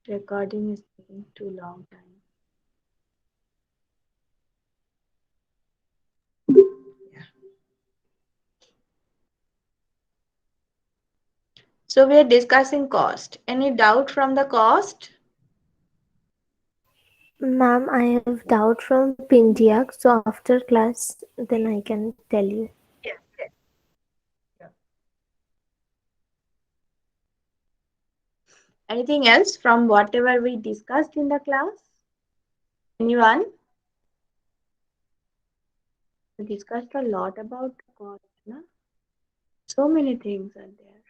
Recording is taking too long time. Yeah. So we are discussing cost. Any doubt from the cost? Ma'am, I have doubt from Pindiak, so after class, then I can tell you. Yes, yes. Yeah. Anything else from whatever we discussed in the class? Anyone? We discussed a lot about cost, na? So many things are there.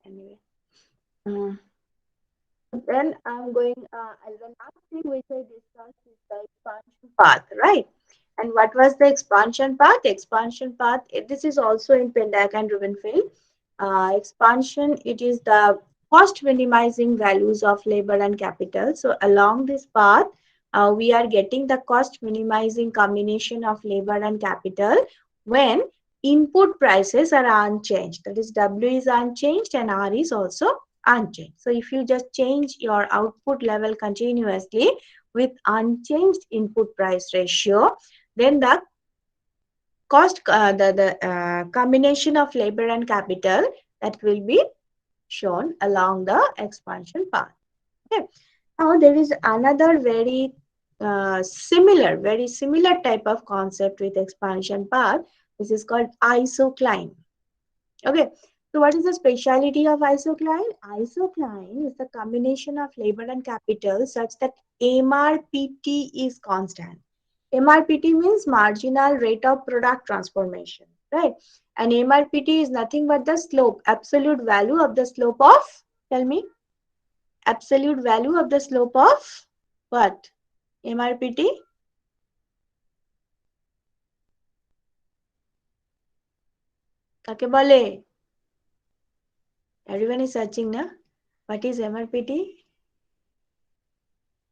Anyway. Uh, then I'm going, the last thing which I discussed is the expansion path, right? And what was the expansion path? Expansion path, this is also in Pendak and Rubenfeld. Expansion, it is the cost minimizing values of labor and capital. So along this path, we are getting the cost minimizing combination of labor and capital when input prices are unchanged. That is, W is unchanged and R is also unchanged. So if you just change your output level continuously with unchanged input price ratio, then the cost, the combination of labor and capital, that will be shown along the expansion path. Okay. Now there is another very similar type of concept with expansion path. This is called isocline. Okay. So what is the speciality of isocline? Isocline is the combination of labor and capital such that MRPT is constant. MRPT means marginal rate of product transformation, right? And MRPT is nothing but the slope, absolute value of the slope of, tell me, absolute value of the slope of what? MRPT? কাকে বলে? Everyone is searching, na? What is MRPT?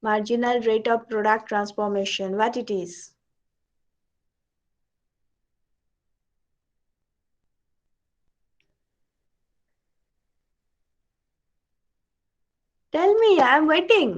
Marginal rate of product transformation. What it is? Tell me, I am waiting.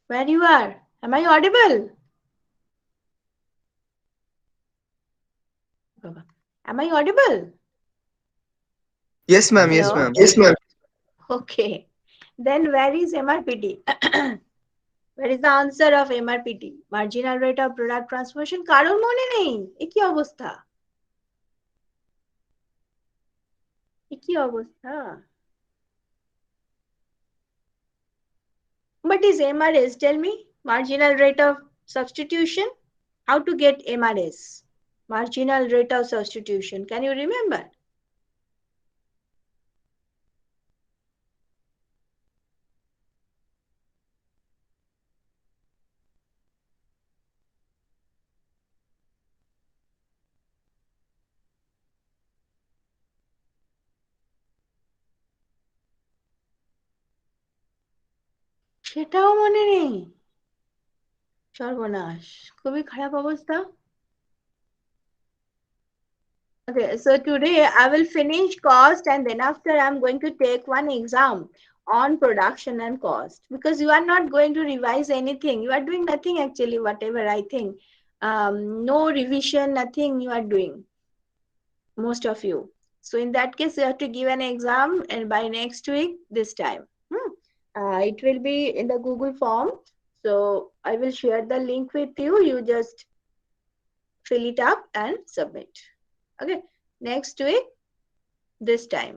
Where you are? Am I audible? Baba. Am I audible? Yes, ma'am. Yes, Hello? ma'am. Yes, ma'am. Okay. Then where is MRPT? Where is the answer of MRPT? Marginal rate of product transformation? কারোর মনে নেই। এ কি অবস্থা? এ কি অবস্থা? What is MRS? Tell me. Marginal rate of substitution? How to get MRS? Marginal rate of substitution. Can you remember? সেটাও মনে নেই। সর্বনাশ, খুবই খারাপ অবস্থা। Okay, so today I will finish cost and then after I'm going to take one exam on production and cost because you are not going to revise anything. You are doing nothing actually, whatever I think. No revision, nothing you are doing, most of you. So in that case, you have to give an exam and by next week, this time. It will be in the Google form. So I will share the link with you. You just fill it up and submit. Okay, next week, this time.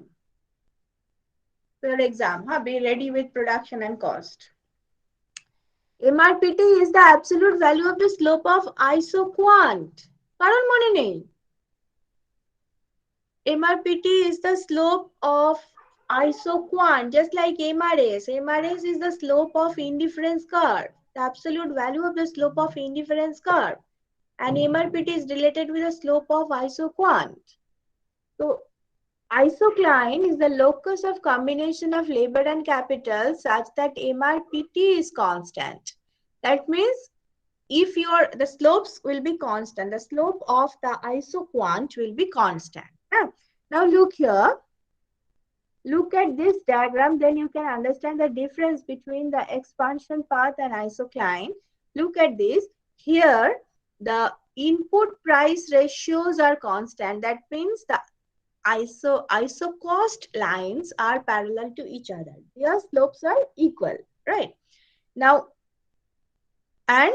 Your exam, huh? Be ready with production and cost. MRPT is the absolute value of the slope of isoquant. কারণ মনে নেই। MRPT is the slope of isoquant, just like MRS. MRS is the slope of indifference curve, the absolute value of the slope of indifference curve. And MRPT is related with the slope of isoquant. So Isocline is the locus of combination of labor and capital such that MRPT is constant. That means if the slopes will be constant, the slope of the isoquant will be constant. Now look here. Look at this diagram, then you can understand the difference between the expansion path and isocline. Look at this. Here, the input price ratios are constant. That means the isocost lines are parallel to each other. Their slopes are equal, right? Now, and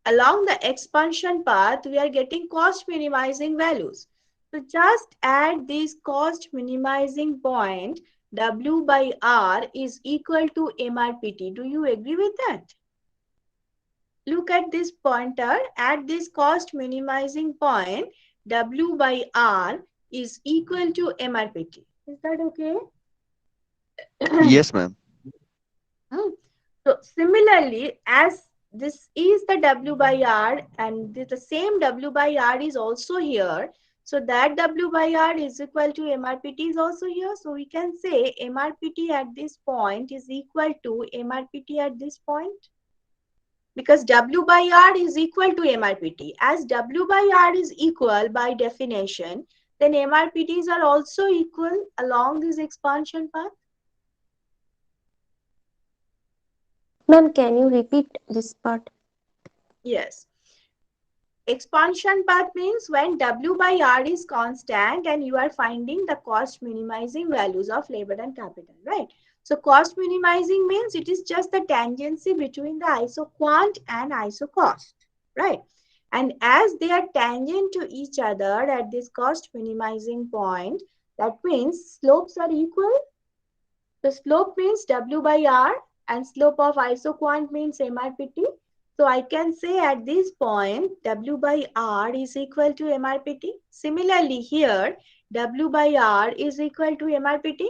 along the expansion path, we are getting cost minimizing values. So just add this cost minimizing point, W by R is equal to MRPT. Do you agree with that? Look at this pointer. At this cost minimizing point, W by R is equal to MRPT. Is that okay? Yes, ma'am. So similarly, as this is the W by R and the same W by R is also here. So that W by R is equal to MRPT is also here. So we can say MRPT at this point is equal to MRPT at this point. Because W by R is equal to MRPT. As W by R is equal by definition, then MRPTs are also equal along this expansion path. Ma'am, can you repeat this part? Yes. Expansion path means when W by R is constant and you are finding the cost minimizing values of labor and capital, right? So cost minimizing means it is just the tangency between the isoquant and isocost, right? And as they are tangent to each other at this cost minimizing point, that means slopes are equal. The slope means W by R and slope of isoquant means MRPT. So I can say at this point, W by R is equal to MRPT. Similarly here, W by R is equal to MRPT,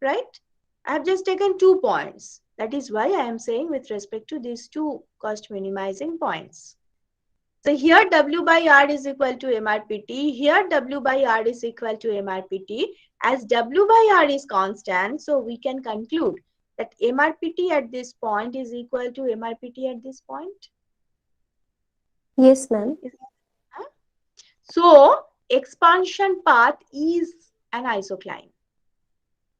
right? I have just taken 2 points. That is why I am saying with respect to these two cost minimizing points. So here W by R is equal to MRPT. Here W by R is equal to MRPT. As W by R is constant, so we can conclude that MRPT at this point is equal to MRPT at this point. Yes, ma'am. So expansion path is an isocline.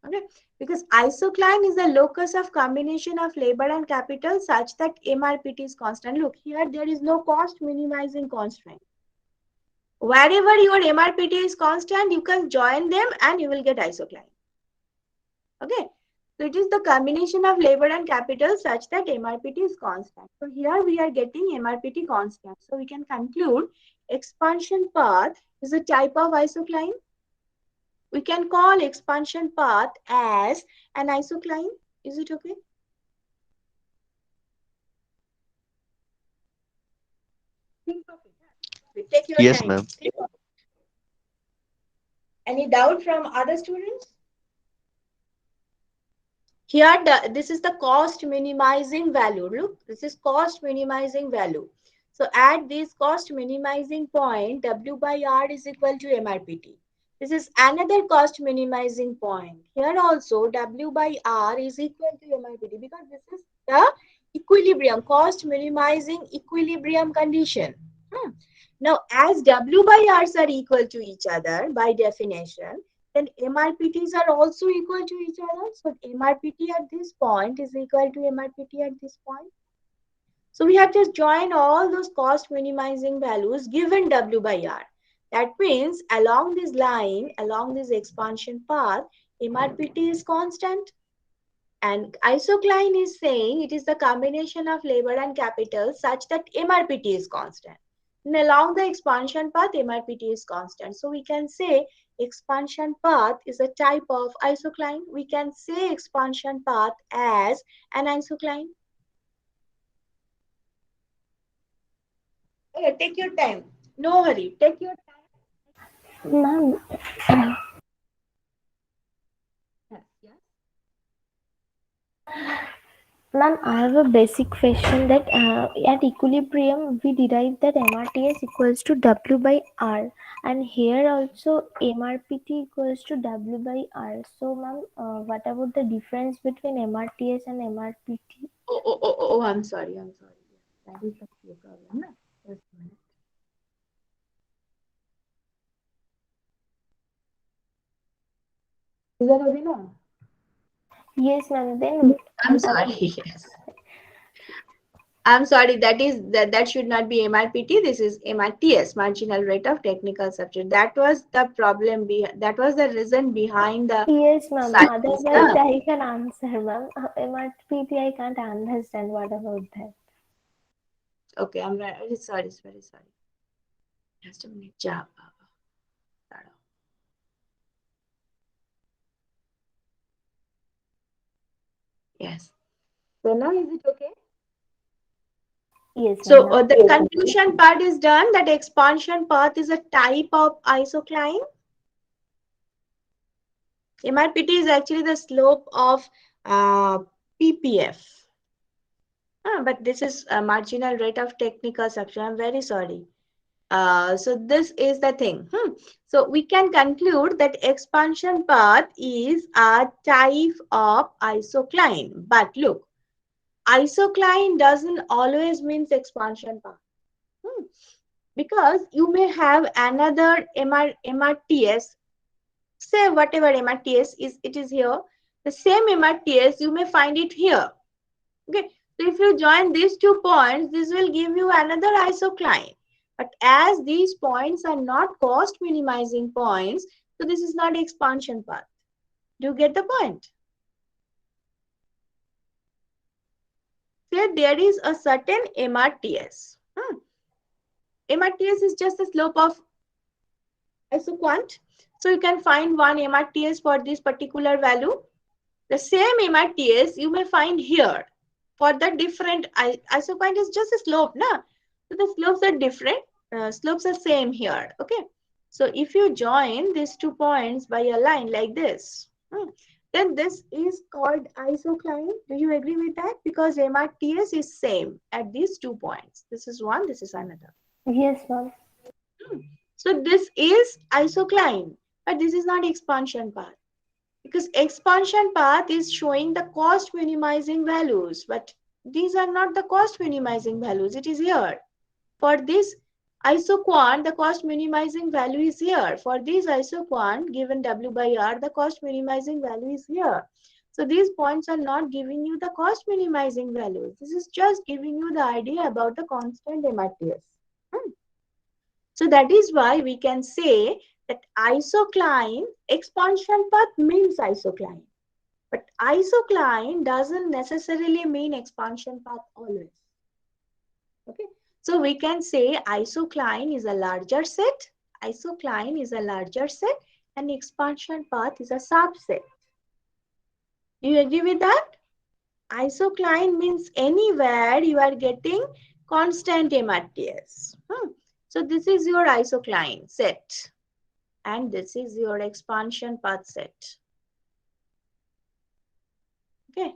Okay, because isocline is the locus of combination of labor and capital such that MRPT is constant. Look, here there is no cost minimizing constraint. Wherever your MRPT is constant, you can join them and you will get isocline. Okay, so it is the combination of labor and capital such that MRPT is constant. So here we are getting MRPT constant. So we can conclude expansion path is a type of isocline. We can call expansion path as an isocline. Is it okay? Think of it. Take your Yes, time. ma'am. Any doubt from other students? Here, this is the cost minimizing value. Look, this is cost minimizing value. So at this cost minimizing point, W by R is equal to MRPT. This is another cost minimizing point. Here also, W by R is equal to MRPT because this is the equilibrium, cost minimizing equilibrium condition. Now, as W by R's are equal to each other by definition, then MRPTs are also equal to each other. So MRPT at this point is equal to MRPT at this point. So we have just joined all those cost minimizing values given W by R. That means along this line, along this expansion path, MRPT is constant. And isocline is saying it is the combination of labor and capital such that MRPT is constant. And along the expansion path, MRPT is constant. So we can say expansion path is a type of isocline. We can say expansion path as an isocline. Okay, take your time. No hurry. Take your time. Ma'am, Yes. Ma'am, I have a basic question that at equilibrium we derive that MRTS equals to W by R, and here also MRPT equals to W by R. So, ma'am, what about the difference between MRTS and MRPT? Oh, I'm sorry. That is the key problem. Na? Just a minute. Is that okay now? Yes, ma'am. Then I'm sorry. Yes. I'm sorry. That should not be MRPT. This is MRTS, marginal rate of technical substitute. That was the problem. That was the reason behind the yes, ma'am. silence. Otherwise, Na? I can answer, ma'am. MRPT, I can't understand. What about that? Okay, I'm very sorry. Very sorry. Just a minute. Ja, Baba. Dada. Yes. So now is it okay? Yes, So ma'am. Now, the conclusion part is done. That expansion path is a type of isocline. MRPT is actually the slope of PPF. But this is a marginal rate of technical substitution. I'm very sorry. So this is the thing. So we can conclude that expansion path is a type of isocline. But look, isocline doesn't always means expansion path. Because you may have another MRTS, say whatever MRTS is, it is here. The same MRTS, you may find it here. Okay, so if you join these 2 points, this will give you another isocline. But as these points are not cost minimizing points, so this is not expansion path. Do you get the point? Say there is a certain MRTS. MRTS is just the slope of isoquant. So you can find one MRTS for this particular value. The same MRTS you may find here for the different isoquant is just a slope, na? So the slopes are different. Slopes are same here. Okay. So if you join these 2 points by a line like this, then this is called isocline. Do you agree with that? Because MRTS is same at these 2 points. This is one, this is another. yes, ma'am. So this is isocline, but this is not expansion path. Because expansion path is showing the cost minimizing values, but these are not the cost minimizing values. It is here. For this isoquant, the cost minimizing value is here. For this isoquant, given W by R, the cost minimizing value is here. So these points are not giving you the cost minimizing values. This is just giving you the idea about the constant MRTS. So that is why we can say that isocline, expansion path means isocline. But isocline doesn't necessarily mean expansion path always. Okay. So we can say isocline is a larger set, isocline is a larger set, and expansion path is a subset. Do you agree with that? Isocline means anywhere you are getting constant MRTS. So this is your isocline set. And this is your expansion path set. Okay.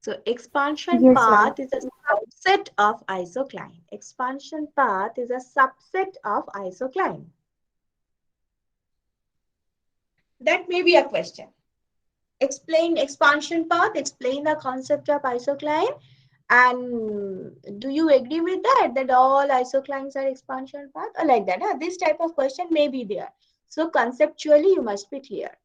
So expansion Yes, ma'am. path is a subset of isocline. Expansion path is a subset of isocline. That may be a question. Explain expansion path, explain the concept of isocline. And do you agree with that? That all isoclines are expansion path? Or like that. This type of question may be there. So conceptually, you must be clear.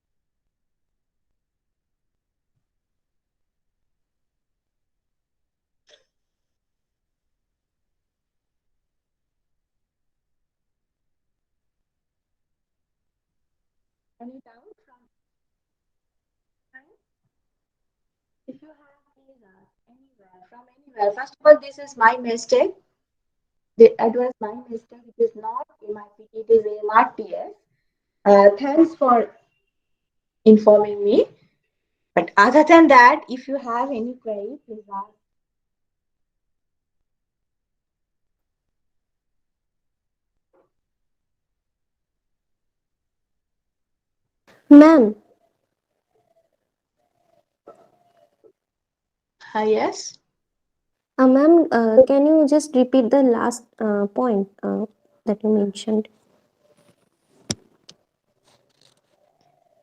Any doubt from if you have anywhere from anywhere? First of all, this is my mistake. It was my mistake. It is not MIPT, it is MRTS. Thanks for informing me. But other than that, if you have any query, please ask. Ma'am, Yes. Ma'am, can you just repeat the last point that you mentioned?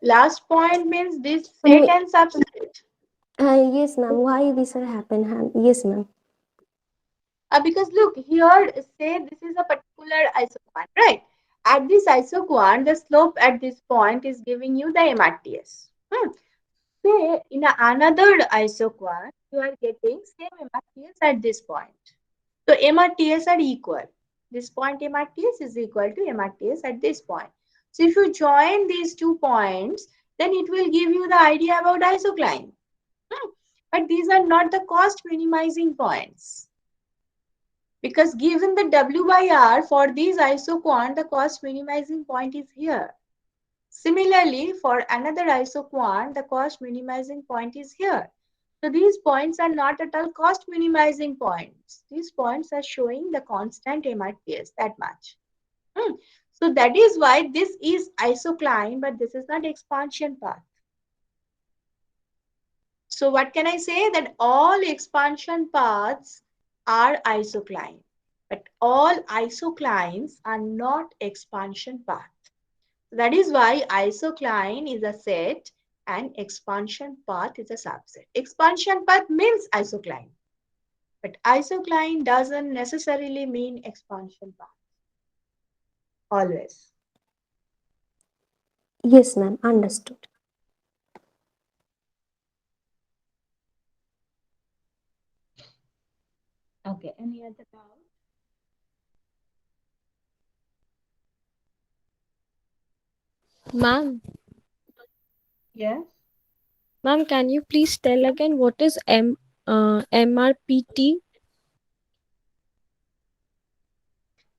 Last point means this set Wait, and subset. yes, ma'am. Why this has happened? Yes, ma'am. Because look here, say this is a particular isoquant, right? At this isoquant, the slope at this point is giving you the MRTS. Say in another isoquant, you are getting same MRTS at this point. So MRTS are equal. This point MRTS is equal to MRTS at this point. So if you join these 2 points, then it will give you the idea about isocline. But these are not the cost minimizing points. Because given the W by R for these isoquant, the cost minimizing point is here. Similarly, for another isoquant, the cost minimizing point is here. So these points are not at all cost minimizing points. These points are showing the constant MRTS, that much. So that is why this is isocline, but this is not expansion path. So what can I say? That all expansion paths are isocline, but all isoclines are not expansion path. That is why isocline is a set and expansion path is a subset. Expansion path means isocline, but isocline doesn't necessarily mean expansion path. Always. Yes, ma'am. Understood. Okay. Any other doubt? Ma'am, Yes. ma'am, can you please tell again what is MRPT?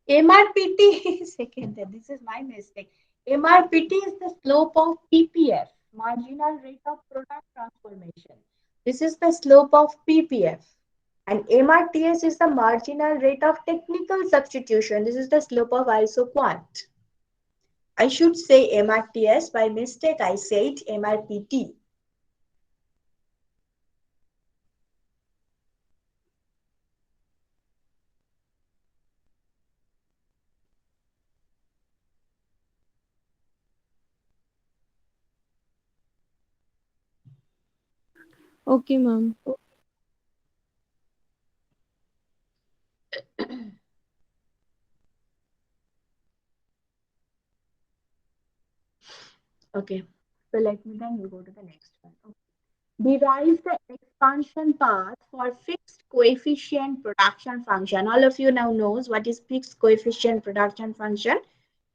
MRPT, second, this is my mistake. MRPT is the slope of PPF, marginal rate of product transformation. This is the slope of PPF. And MRTS is the marginal rate of technical substitution. This is the slope of isoquant. I should say MRTS. By mistake, I said MRPT. Okay, ma'am. Okay. So let me then go to the next one. Okay. Derive the expansion path for fixed coefficient production function. All of you now knows what is fixed coefficient production function.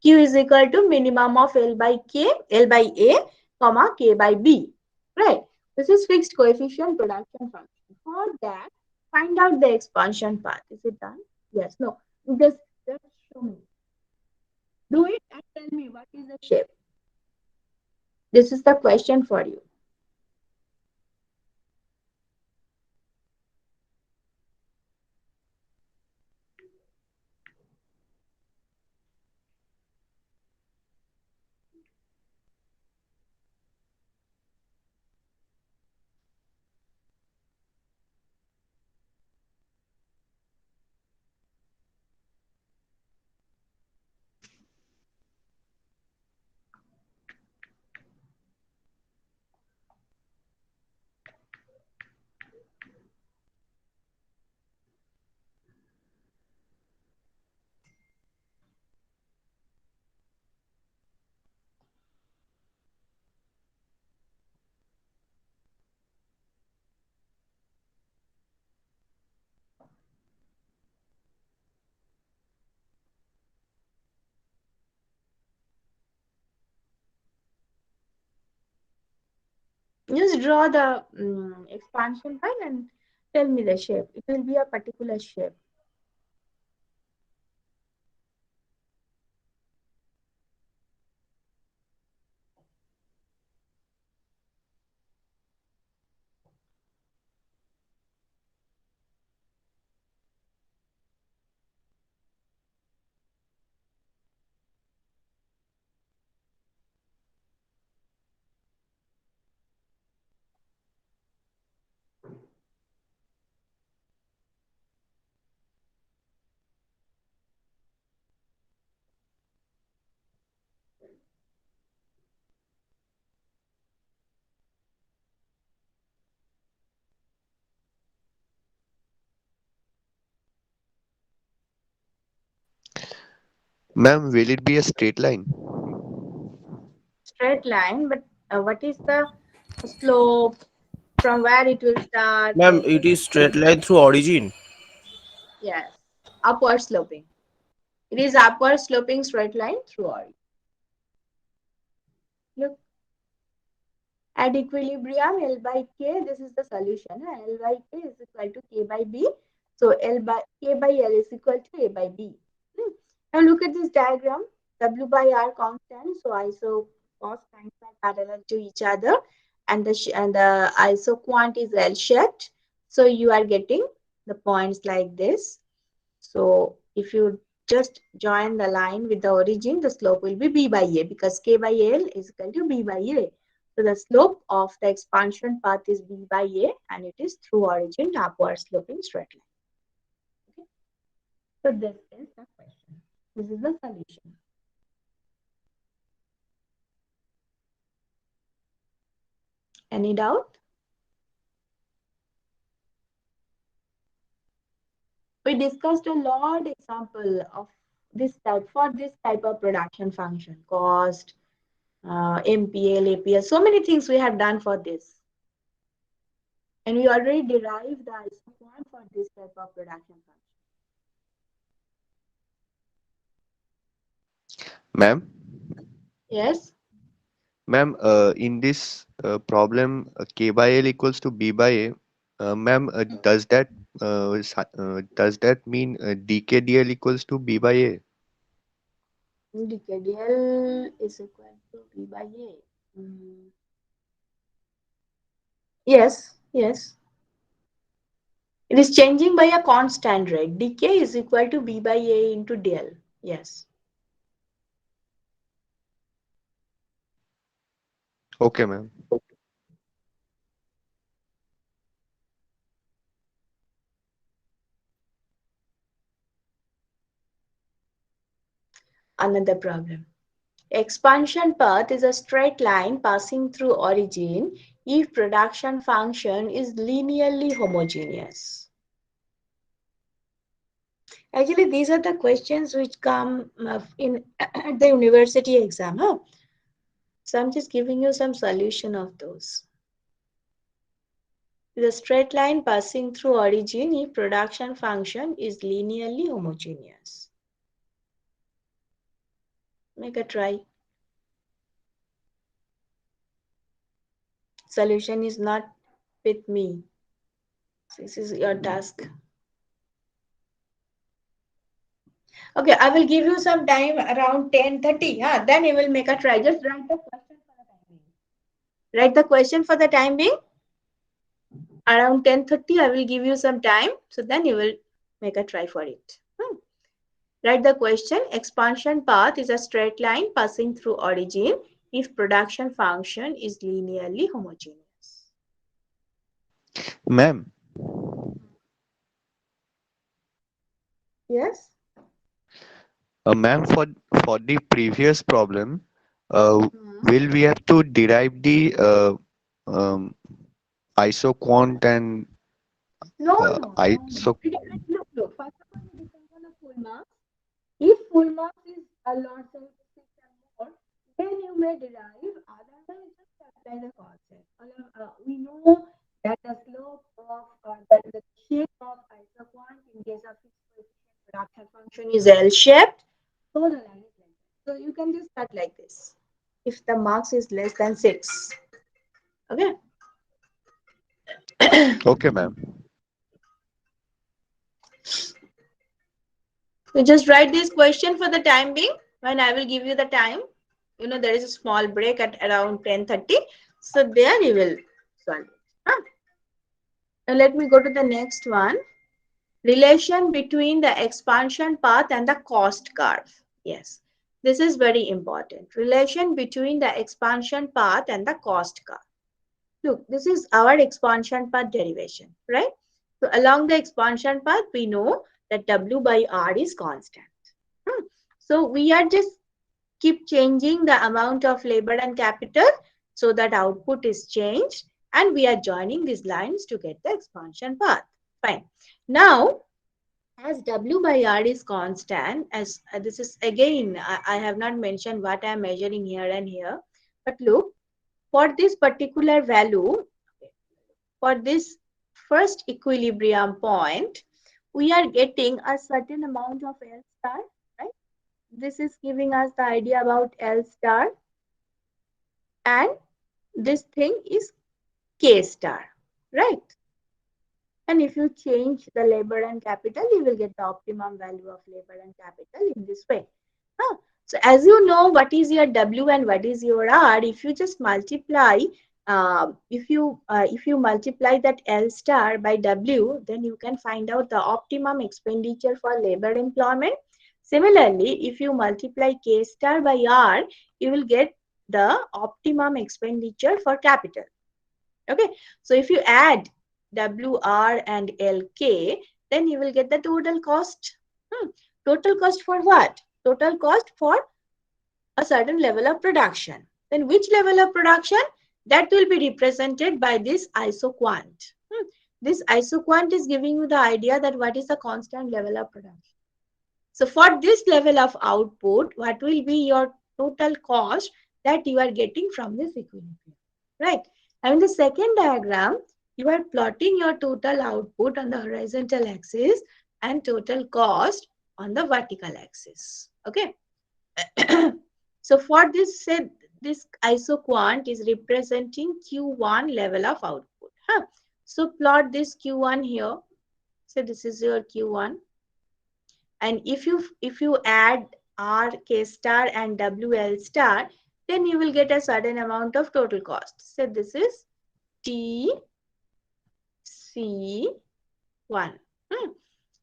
Q is equal to minimum of L by K, L by A, comma K by B. Right. This is fixed coefficient production function. For that, find out the expansion path. Is it done? Yes. No. Just show me. Do it and tell me what is the shape. This is the question for you. Just draw the expansion line and tell me the shape. It will be a particular shape. Ma'am, will it be a straight line? Straight line, but what is the slope from where it will start? Ma'am, it is straight line through origin. Yes, upward sloping. It is upward sloping straight line through origin. Look, at equilibrium, L by K, this is the solution. L by K is equal to K by B. So L by K by L is equal to A by B. Now look at this diagram. W by R constant. So iso cos lines are parallel to each other, and the iso quant is L shaped. So you are getting the points like this. So if you just join the line with the origin, the slope will be B by A, because K by L is equal to B by A. So the slope of the expansion path is B by A, and it is through origin to upward sloping straight line. Okay. So this is the question. This is the solution. Any doubt? We discussed a lot example of this type for this type of production function, cost, MPL, APL, so many things we have done for this. And we already derived the isoquant for this type of production function. Ma'am? Yes? Ma'am, in this problem, K by L equals to B by A. Ma'am, does that mean DKDL equals to B by A? DKDL is equal to B by A. Yes, yes. It is changing by a constant rate. dk is equal to B by A into dl. Yes. Okay, ma'am. Another problem. Expansion path is a straight line passing through origin if production function is linearly homogeneous. Actually, these are the questions which come in the university exam. Huh? So I'm just giving you some solution of those. The straight line passing through origin if production function is linearly homogeneous. Make a try. Solution is not with me. This is your task. Okay, I will give you some time around 10:30. Then you will make a try. Just write the question for the time being. Write the question for the time being. Around 10:30, I will give you some time. So then you will make a try for it. Write the question. Expansion path is a straight line passing through origin if production function is linearly homogeneous. Ma'am, Yes? ma'am, for the previous problem, will we have to derive the um, isoquant and No. Look, Look. First of all, it depends on the full marks. If full marks is a lot, say 6 and more, then you may derive. Otherwise, just apply the concept. We know that the slope of the shape of isoquant in case of fixed coefficient production function is L-shaped. So the line is like that. So you can just start like this. If the marks is less than 6, okay. okay, ma'am. So just write this question for the time being. When I will give you the time, there is a small break at around 10:30. So there you will solve it. Now let me go to the next one. Relation between the expansion path and the cost curve. Yes, this is very important. Relation between the expansion path and the cost curve. Look, this is our expansion path derivation, right? So along the expansion path, we know that W by R is constant. So we are just keep changing the amount of labor and capital so that output is changed, and we are joining these lines to get the expansion path. Fine. Now, as W by R is constant, as this is again, I have not mentioned what I am measuring here and here, but look, for this particular value, for this first equilibrium point, we are getting a certain amount of L star, right? This is giving us the idea about L star, and this thing is K star, right? And if you change the labor and capital, you will get the optimum value of labor and capital in this way. Huh? So as you know, what is your W and what is your R? If you just multiply, if you multiply that L star by W, then you can find out the optimum expenditure for labor employment. Similarly, if you multiply K star by R, you will get the optimum expenditure for capital. Okay, so if you add WR and LK, then you will get the total cost. Total cost for what? Total cost for a certain level of production. Then which level of production? That will be represented by this isoquant. This isoquant is giving you the idea that what is the constant level of production. So for this level of output, what will be your total cost that you are getting from this equilibrium, right? And in the second diagram, you are plotting your total output on the horizontal axis and total cost on the vertical axis. Okay. So for this, say this isoquant is representing Q1 level of output. Huh? So plot this Q1 here. So this is your Q1. And if you add R K star and WL star, then you will get a certain amount of total cost. So this is TC1.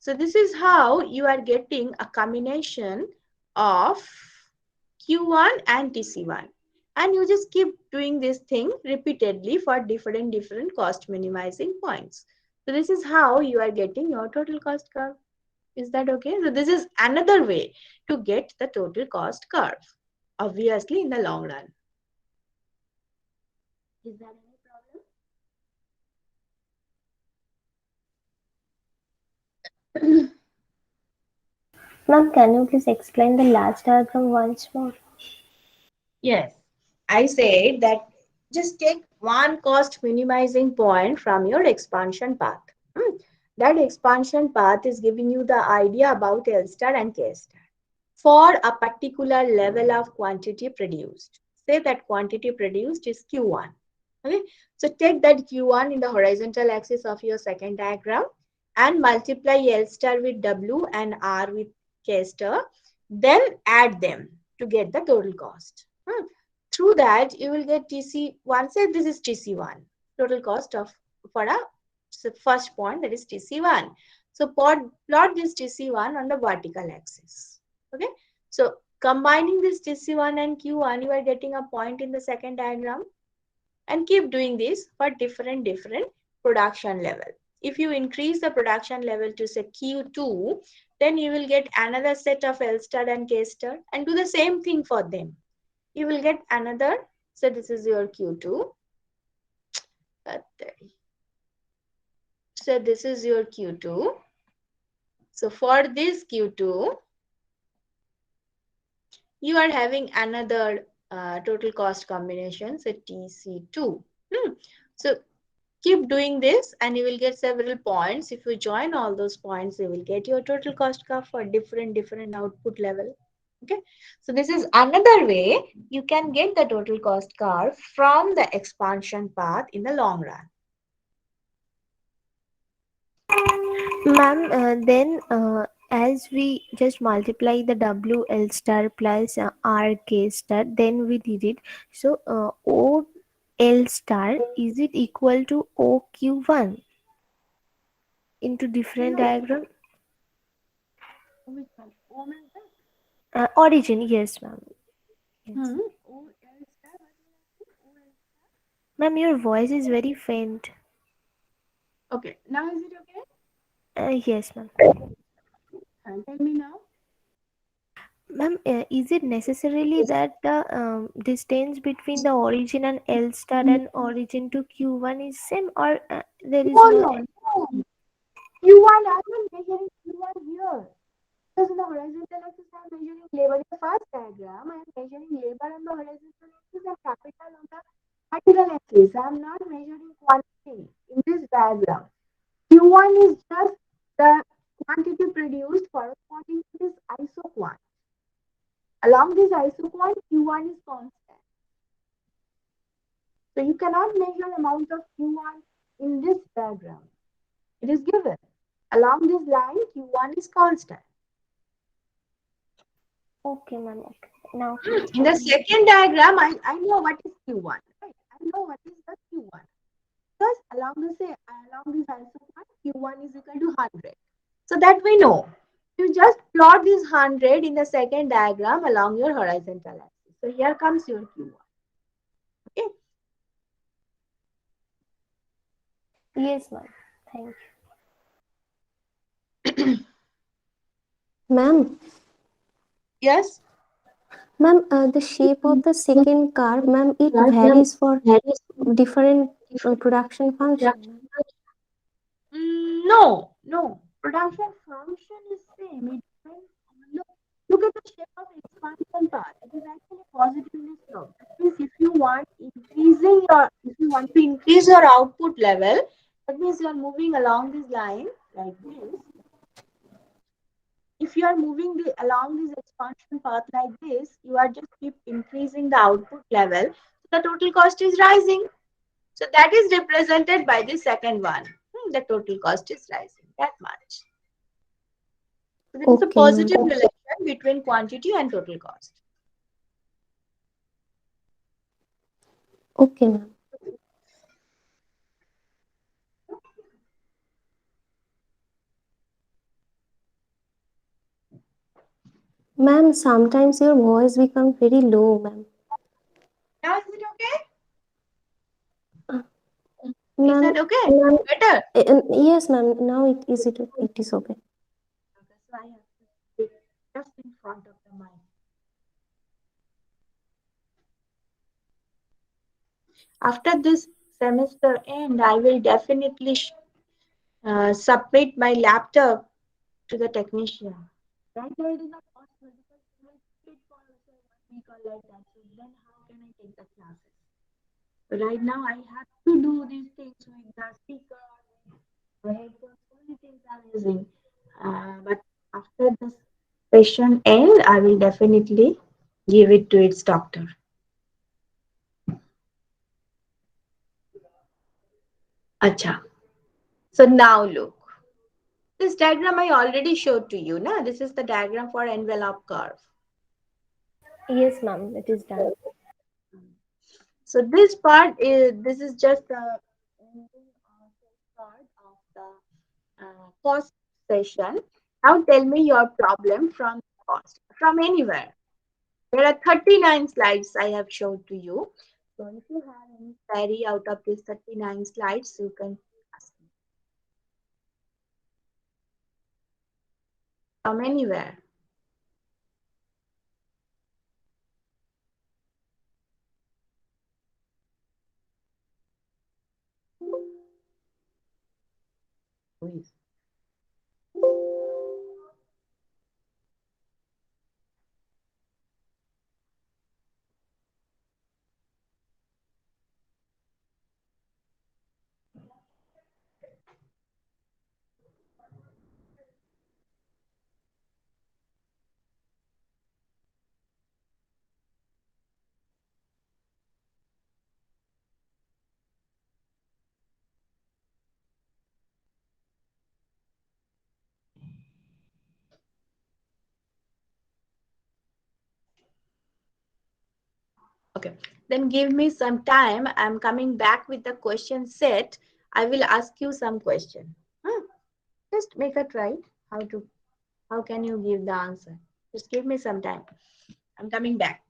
So this is how you are getting a combination of Q1 and TC1. And you just keep doing this thing repeatedly for different cost minimizing points. So this is how you are getting your total cost curve. Is that okay? So this is another way to get the total cost curve, obviously in the long run. Is that any problem? Ma'am, can you please explain the last diagram once more? Yes, I said that just take one cost minimizing point from your expansion path. That expansion path is giving you the idea about L star and K star for a particular level of quantity produced. Say that quantity produced is Q1. Okay, so take that Q1 in the horizontal axis of your second diagram and multiply L star with W and R with K star, then add them to get the total cost. Through that, you will get TC1. Say this is TC1, total cost of for a first point, that is TC1. So plot this TC1 on the vertical axis. Okay, so combining this TC1 and Q1, you are getting a point in the second diagram, and keep doing this for different production level. If you increase the production level to say Q2, then you will get another set of L star and K star, and do the same thing for them. You will get another. So this is your Q2. So this is your Q2. So for this Q2, you are having another total cost combination, so TC2. So keep doing this and you will get several points. If you join all those points, you will get your total cost curve for different output level. Okay, so this is another way you can get the total cost curve from the expansion path in the long run. Ma'am, then as we just multiply the WL star plus RK star, then we did it. So OL star, is it equal to OQ1 into different diagram? Which one? O means Origin, yes, ma'am. Yes. Ma'am, your voice is very faint. Okay, now is it okay? Yes, ma'am. Tell me now. Ma'am, is it necessarily that the distance between the origin and L star and origin to Q1 is same, or there is no? No. You are not measuring Q1 here. Because in the horizontal axis, I am measuring labor in the first diagram. I am measuring labor on the horizontal axis and capital on the vertical axis. I am not measuring quantity in this diagram. Q1 is just the quantity produced corresponding to this isoquant. Along this isoquant, Q1 is constant. So you cannot measure amount of Q1 in this diagram. It is given. Along this line, Q1 is constant. Okay, ma'am. Okay. Now, In the second diagram, I know what is Q1. Right? I know what is the Q1. Because along this isoquant, Q1 is equal to 100. So that we know. You just plot this 100 in the second diagram along your horizontal axis. So here comes your Q1. Okay. yes, ma'am. Thank Ma'am, Yes. ma'am, the shape of the second curve, ma'am, it varies for different production function. No. Production function is same. It depends on look at the shape of expansion path. It is actually positively sloped. That means if you want to increase your output level, that means you are moving along this line like this. If you are moving along this expansion path like this, you are just keep increasing the output level. So the total cost is rising. So that is represented by the second one. The total cost is rising that much. So there is a Okay, ma'am. positive relation between quantity and total cost. Okay, ma'am. Ma'am, sometimes your voice becomes very low, ma'am. Now is it okay? Is Ma'am, that okay? Better. yes, ma'am. Now it is okay. Okay, so I have to sit just in front of the mic. After this semester end, I will definitely submit my laptop to the technician. Right now it is not possible because we will sit for say 1 week or like that. So then how can I take the classes? So right now I have to do these things with the speaker, the headphones, so many things I'm using. But after this session end, I will definitely give it to its doctor. Acha. So now look. This diagram I already showed to you. Na? This is the diagram for envelope curve. you. Yes, ma'am. It is done. So this is just the ending part of the cost session. Now tell me your problem from cost, from anywhere. There are 39 slides I have showed to you. So if you have any query out of these 39 slides, you can ask me from anywhere. Please. Okay, then give me some time. I'm coming back with the question set. I will ask you some question. Just make a try. How can you give the answer? Just give me some time. I'm coming back.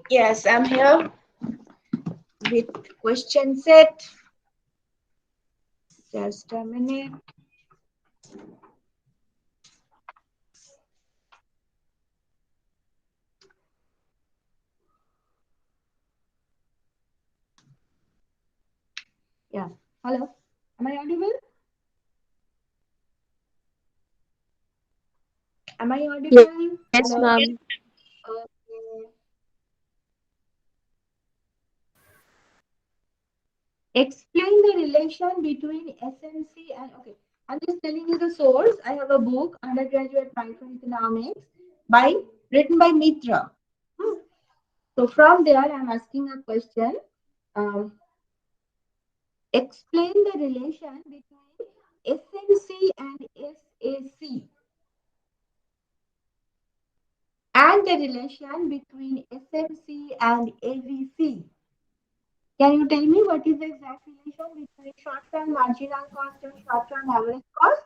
Yes, I'm here with question set. Just a minute. Yeah. Hello. Am I audible? Am I audible? Yes, Hello? ma'am. Okay. Explain the relation between SMC and okay. I'm just telling you the source. I have a book, Undergraduate Microeconomics, written by Mitra. So from there, I'm asking a question. Um, explain the relation between SMC and SAC, and the relation between SMC and AVC. Can you tell me what is the exact relation between short-term marginal cost and short-term average cost?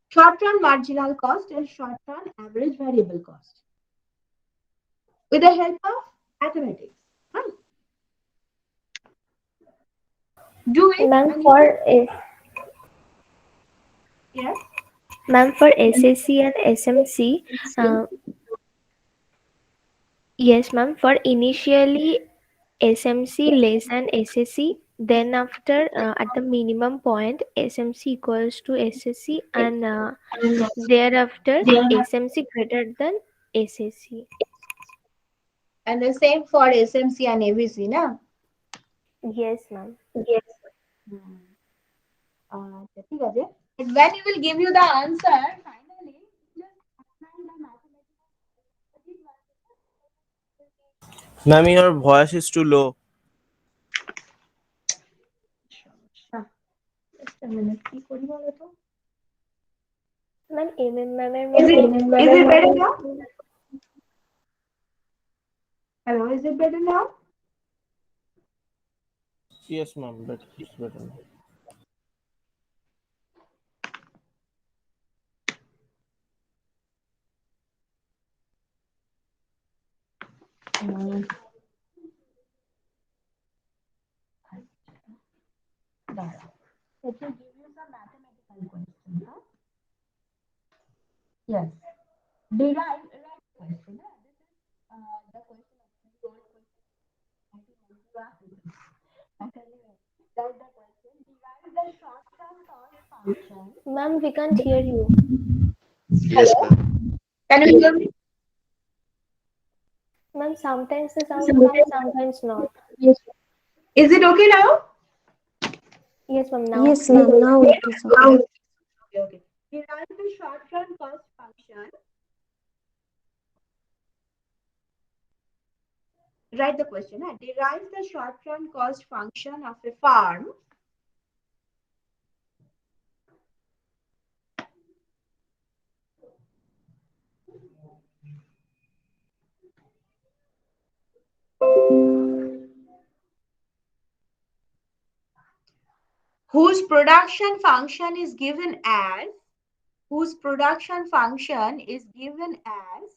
Short-term marginal cost and short-term average variable cost. With the help of mathematics. Do it. Ma'am, And for yes. ma'am, for SAC and SMC, yes, ma'am. For initially SMC less than SAC, then after at the minimum point SMC equals to SAC, and thereafter SMC greater than SAC. And the same for SMC and AVC, na? Yes, ma'am. Yes. ঠিক আছে. But when he will give you the answer, finally, just apply the mathematical. Ma'am, your voice is too low. Just a minute. কি করি বলো তো? Ma'am, ma'am, Is it better now? Hello, is it better now? Yes, ma'am, but it's better now. Let me give you some mathematical questions. Huh? Yes. Derive question. Huh? This is the question of your question. That's the question. Derive the short-term cost function. Ma'am, we can't hear you. Yes, ma'am. Can you hear me? Ma'am, sometimes the sound comes, sometimes not. Is it okay now? Yes, ma'am. Now Yes, ma'am. Now it is okay. Okay. Derive the short-term cost function. Write the question. Huh? Derive the short-term cost function of a farm. Whose production function is given as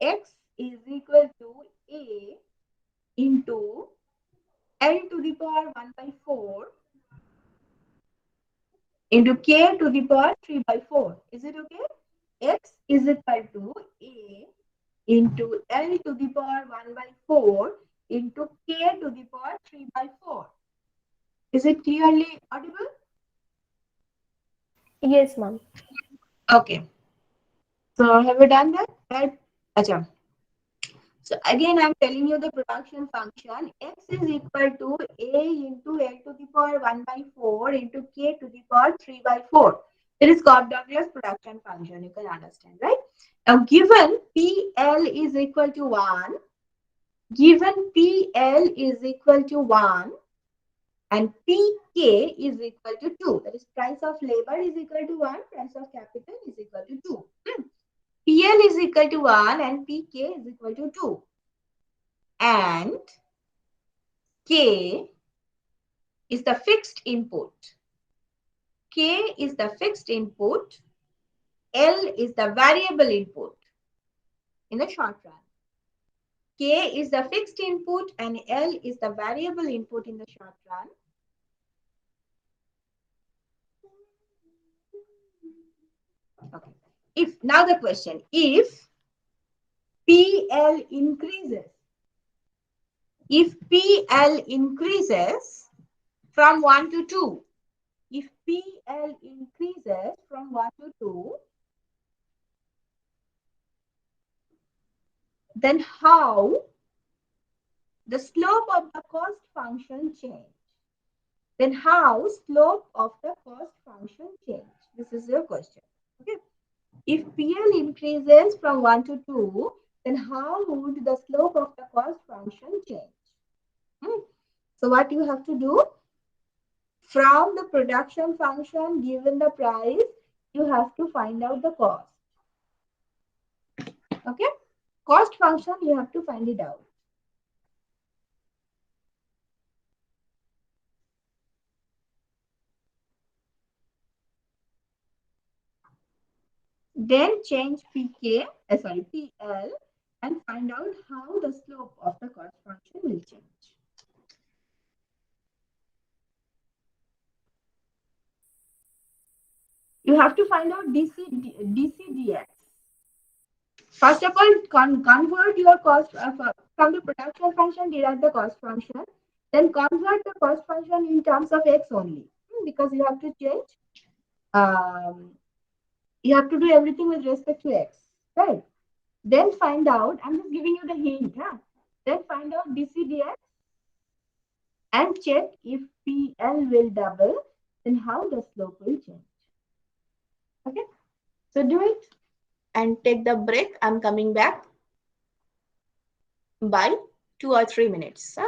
x is equal to a into L to the power 1 by 4 into k to the power 3 by 4. Is it okay? X is equal to a into L to the power 1 by 4 into k to the power 3 by 4. Is it clearly audible? yes, ma'am. Okay. So have you done that? Right? Achha. So again, I'm telling you the production function. X is equal to a into L to the power 1 by 4 into k to the power 3 by 4. It is Cobb-Douglas production function. You can understand, right? Now, given PL is equal to 1, and PK is equal to 2. That is, price of labor is equal to 1, price of capital is equal to 2. PL is equal to 1 and PK is equal to 2. And K is the fixed input. K is the fixed input. L is the variable input in the short run. K is the fixed input and L is the variable input in the short run. Okay. Now the question, if PL increases, from 1 to 2, if PL increases from 1 to 2, then how the slope of the cost function change? Then how slope of the cost function change? This is your question. Okay. If PL increases from 1 to 2, then how would the slope of the cost function change? So what you have to do? From the production function given the price, you have to find out the cost. Okay? Cost function, you have to find it out. Then change PL and find out how the slope of the cost function will change. You have to find out DCDX. First of all, convert your cost from the production function, derive the cost function. Then convert the cost function in terms of X only, because you have to change. You have to do everything with respect to X, right? Then find out, I'm just giving you the hint, then find out DCDX and check if PL will double, then how the slope will change. Okay, so do it and take the break. I'm coming back by 2 or 3 minutes.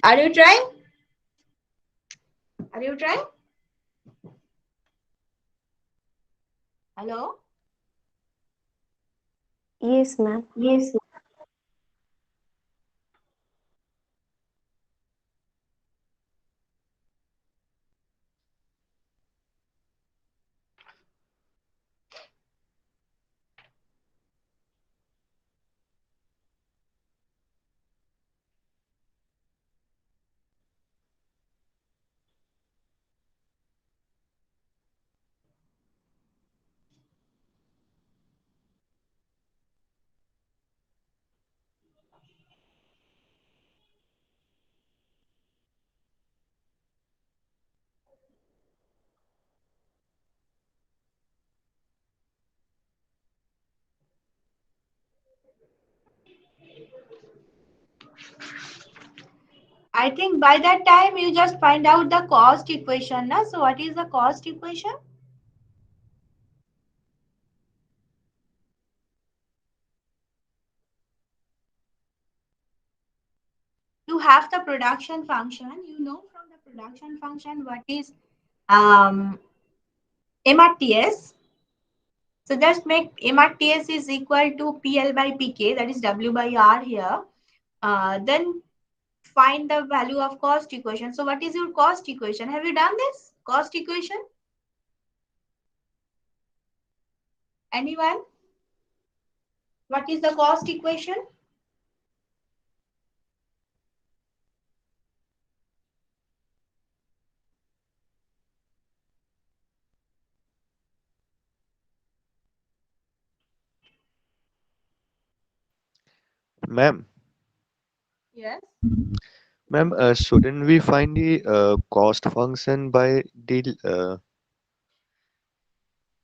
Are you trying? Are you trying? Hello? Yes, ma'am. Yes. I think by that time you just find out the cost equation. Na? So what is the cost equation? You have the production function. You know from the production function what is MRTS. So just make MRTS is equal to PL by PK, that is W by R here. Then find the value of cost equation. So what is your cost equation? Have you done this cost equation? Anyone? What is the cost equation? Ma'am, Yes. ma'am, shouldn't we find the cost function by the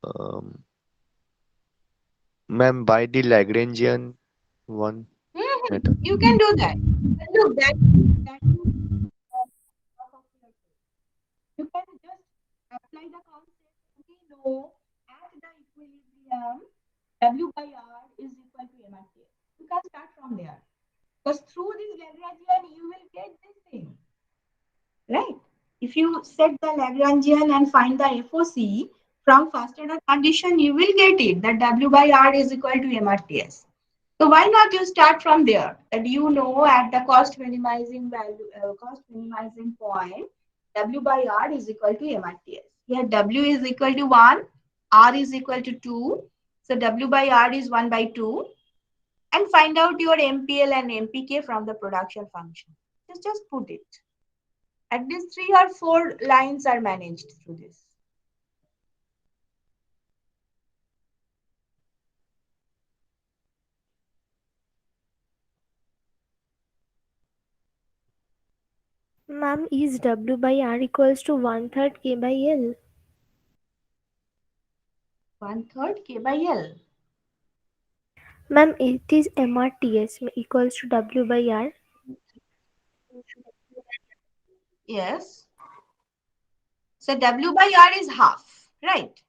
um, ma'am, by the Lagrangian one method? You can do that. But look, that you can just apply the concept. We know at the equilibrium, W by R is equal to MRTS. You can start from there. Because through this Lagrangian, you will get this thing. Right? If you set the Lagrangian and find the FOC from first order condition, you will get it that W by R is equal to MRTS. So why not you start from there? That you know at the cost minimizing value, cost minimizing point, W by R is equal to MRTS. Here W is equal to 1, R is equal to 2. So W by R is 1 by 2. And find out your MPL and MPK from the production function. Just put it. At least 3 or 4 lines are managed through this. Ma'am, is W by R equals to 1/3 K by L? 1/3 K by L. Ma'am, it is MRTS equals to W by R. Yes. So W by R is half, right?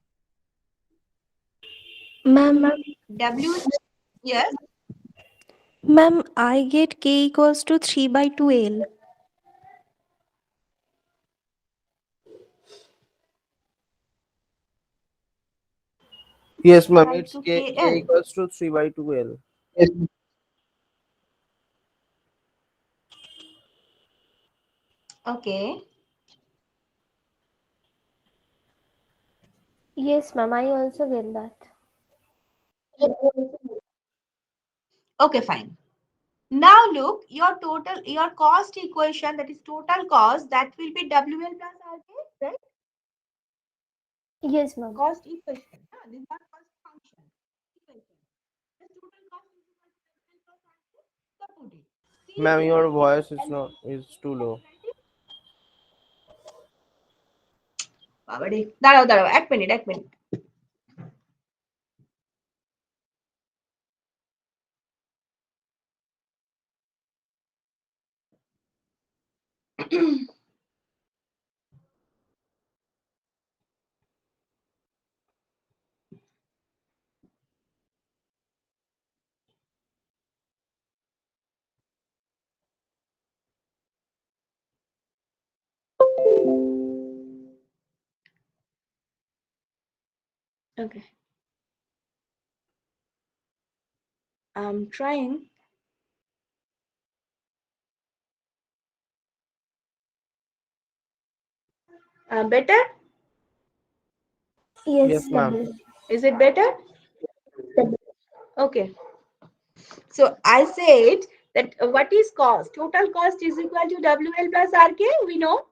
Ma'am, W, yes. ma'am, I get K equals to 3 by 2L. Yes, ma'am. By It's 2 K KL. equals to 3 by 2L. Okay. Yes, ma'am, I also get that. Okay, fine. Now look, your cost equation, that is total cost, that will be WL plus RK, right? Yes, ma'am. Cost equation. No, this is not cost function. Equation. The total cost is equal to WL plus RK. So put it. Ma'am, CV your is voice LCM. is too low. বাবারে, দাঁড়াও দাঁড়াও 1 minute Okay. I'm trying. Better? Yes, Yes, ma'am. double. Is it better? Okay. So I said that what is cost? Total cost is equal to WL plus RK. We know.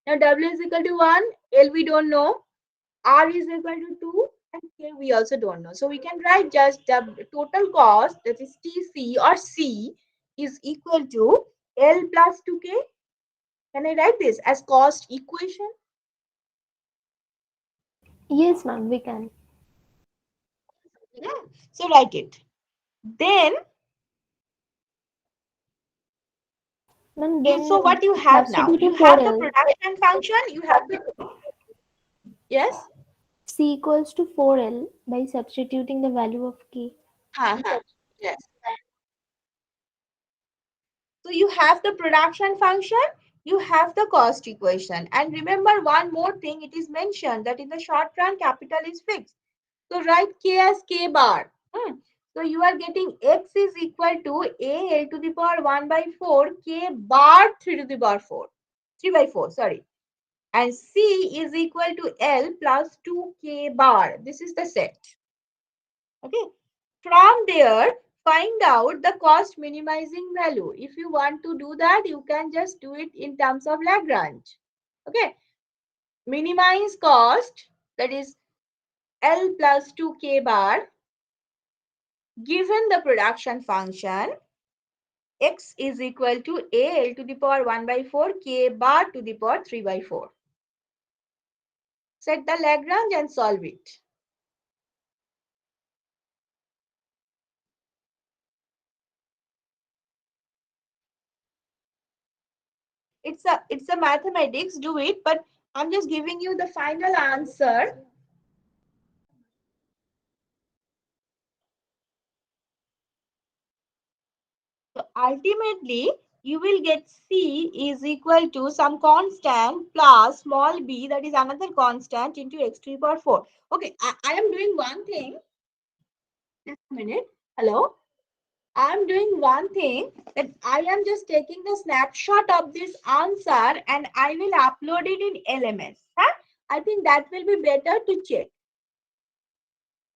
Now W is equal to 1. L we don't know. R is equal to 2. And K we also don't know. So we can write just the total cost, that is TC or C, is equal to L plus 2K. Can I write this as cost equation? Yes, ma'am, we can. Yeah. So write it. Then, Ma'am, so then what you have now? You substituting have the 4L. production function. You have the, yes. C equals to 4L by substituting the value of K. Yes. So you have the production function, you have the cost equation. And remember one more thing, it is mentioned that in the short run, capital is fixed. So write K as K bar. So you are getting X is equal to A L to the power 1 by 4, K bar 3 to the power 4. 3 by 4, sorry. And C is equal to L plus 2K bar. This is the set. Okay. From there, find out the cost minimizing value. If you want to do that, you can just do it in terms of Lagrange. Okay. Minimize cost, that is L plus 2K bar, given the production function, X is equal to AL to the power 1 by 4, K bar to the power 3 by 4. Set the Lagrange and solve it. It's a mathematics, do it, but I'm just giving you the final answer. So ultimately, you will get C is equal to some constant plus small b, that is another constant, into x to the power 4. Okay, I am doing one thing. Just a minute. Hello. I am doing one thing, that I am just taking the snapshot of this answer and I will upload it in LMS. Huh? I think that will be better to check.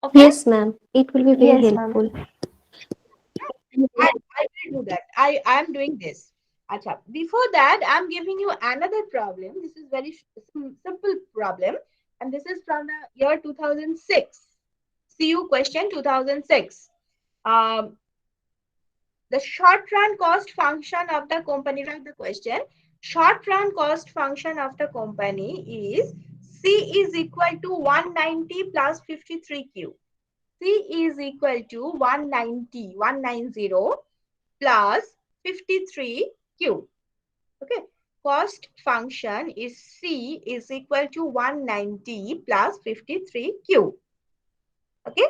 Okay. Yes, ma'am. It will be very Yes, ma'am. helpful. I will do that. I am doing this. Acha. Before that, I'm giving you another problem. This is very simple problem. And this is from the year 2006. CU question 2006. Um, the short run cost function of the company, write the question. Short run cost function of the company is C is equal to 190 plus 53Q. C is equal to 190 plus 53Q. Okay. Cost function is C is equal to 190 plus 53Q. Okay.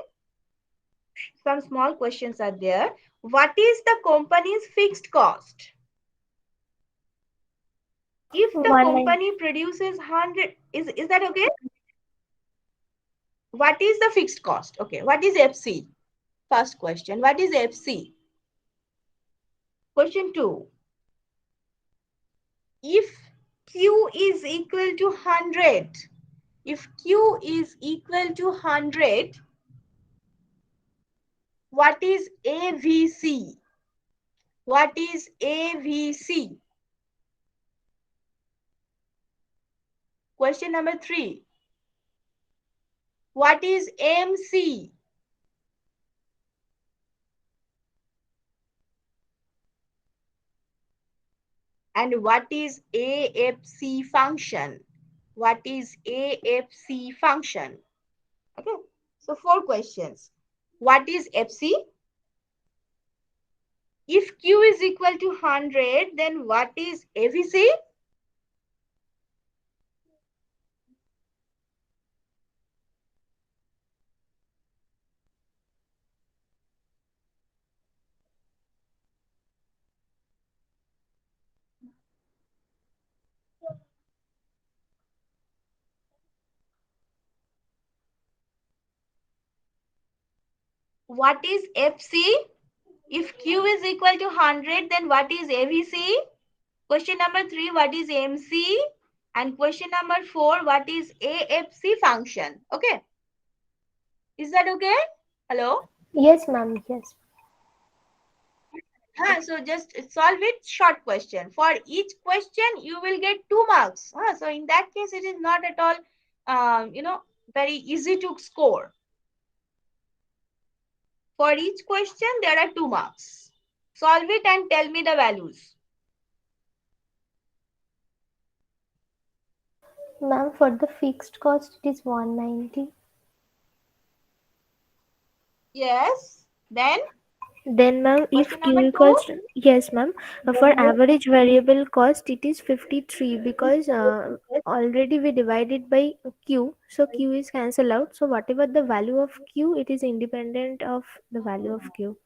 Some small questions are there. What is the company's fixed cost? If the 190. company produces 100, is that okay? What is the fixed cost? Okay. What is FC? First question. What is FC? Question 2. If Q is equal to 100, if Q is equal to 100, what is AVC? What is AVC? Question number 3. What is MC? And what is AFC function? What is AFC function? Okay. So 4 questions. What is FC? If Q is equal to 100, then what is AVC? What is FC? If Q is equal to 100, then what is AVC? Question number 3, what is MC? And question number 4, what is AFC function? Okay. Is that okay? Hello? Yes, ma'am. Yes. So just solve it, short question. For each question, you will get 2 marks. So in that case, it is not at all, very easy to score. For each question, there are 2 marks. Solve it and tell me the values. Ma'am, for the fixed cost, it is 190. Yes. Then, ma'am, if Question Q number 2. equals yes, ma'am. For average variable cost, it is 53 because already we divided by Q, so Q is cancelled out. So whatever the value of Q, it is independent of the value of Q.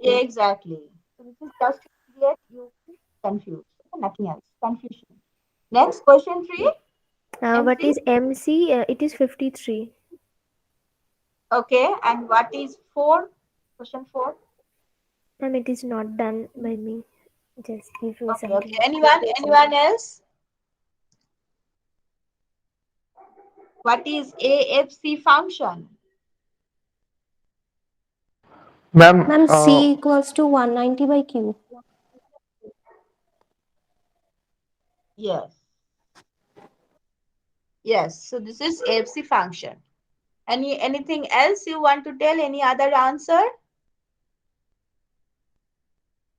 Exactly. So this is just to get you confused. Nothing else. Confusion. Next, question 3. What MC. is MC? It is 53. Okay. And what is 4? Question 4. Ma'am, it is not done by me. Just give me some Okay. time. Anyone else? What is AFC function? Ma'am, Ma'am, C equals to 190 by Q. Yes. Yes. So this is AFC function. Anything else you want to tell? Any other answer?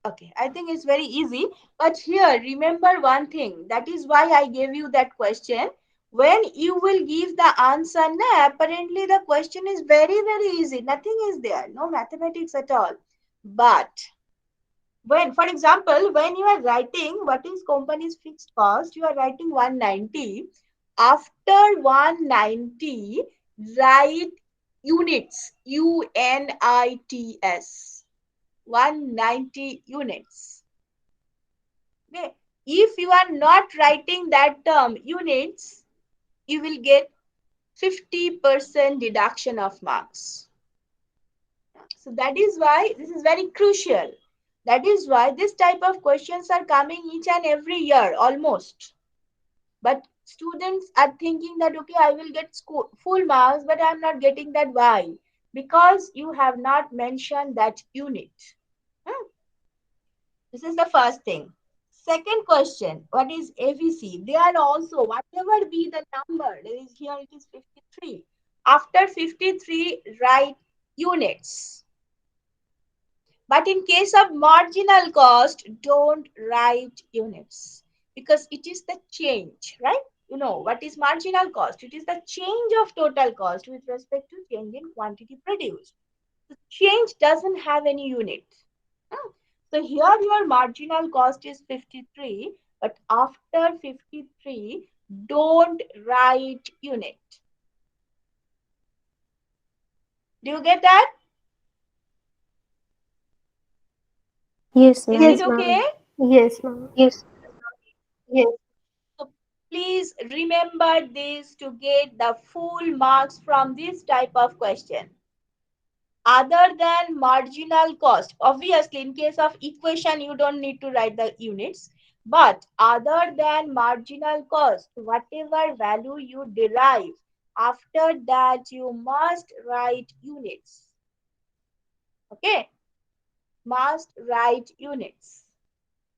Okay, I think it's very easy. But here, remember one thing. That is why I gave you that question. When you will give the answer, apparently the question is very, very easy. Nothing is there. No mathematics at all. But when, for example, when you are writing what is company's fixed cost, you are writing 190. After 190, write units. UNITS. 190 units. Okay. If you are not writing that term units, you will get 50% deduction of marks. So that is why this is very crucial. That is why this type of questions are coming each and every year almost. But students are thinking that, okay, I will get full marks, but I'm not getting that. Why? Because you have not mentioned that unit. This is the first thing. Second question, what is AVC? They are also, whatever be the number, there is here it is 53. After 53, write units. But in case of marginal cost, don't write units because it is the change, right? You know, what is marginal cost? It is the change of total cost with respect to change in quantity produced. The change doesn't have any unit. So here your marginal cost is 53, but after 53, don't write unit. Do you get that? Yes, Is ma'am. it okay? Yes, ma'am. Yes. So please remember this to get the full marks from this type of question. Other than marginal cost, obviously in case of equation you don't need to write the units, but other than marginal cost, whatever value you derive, after that you must write units. Okay, must write units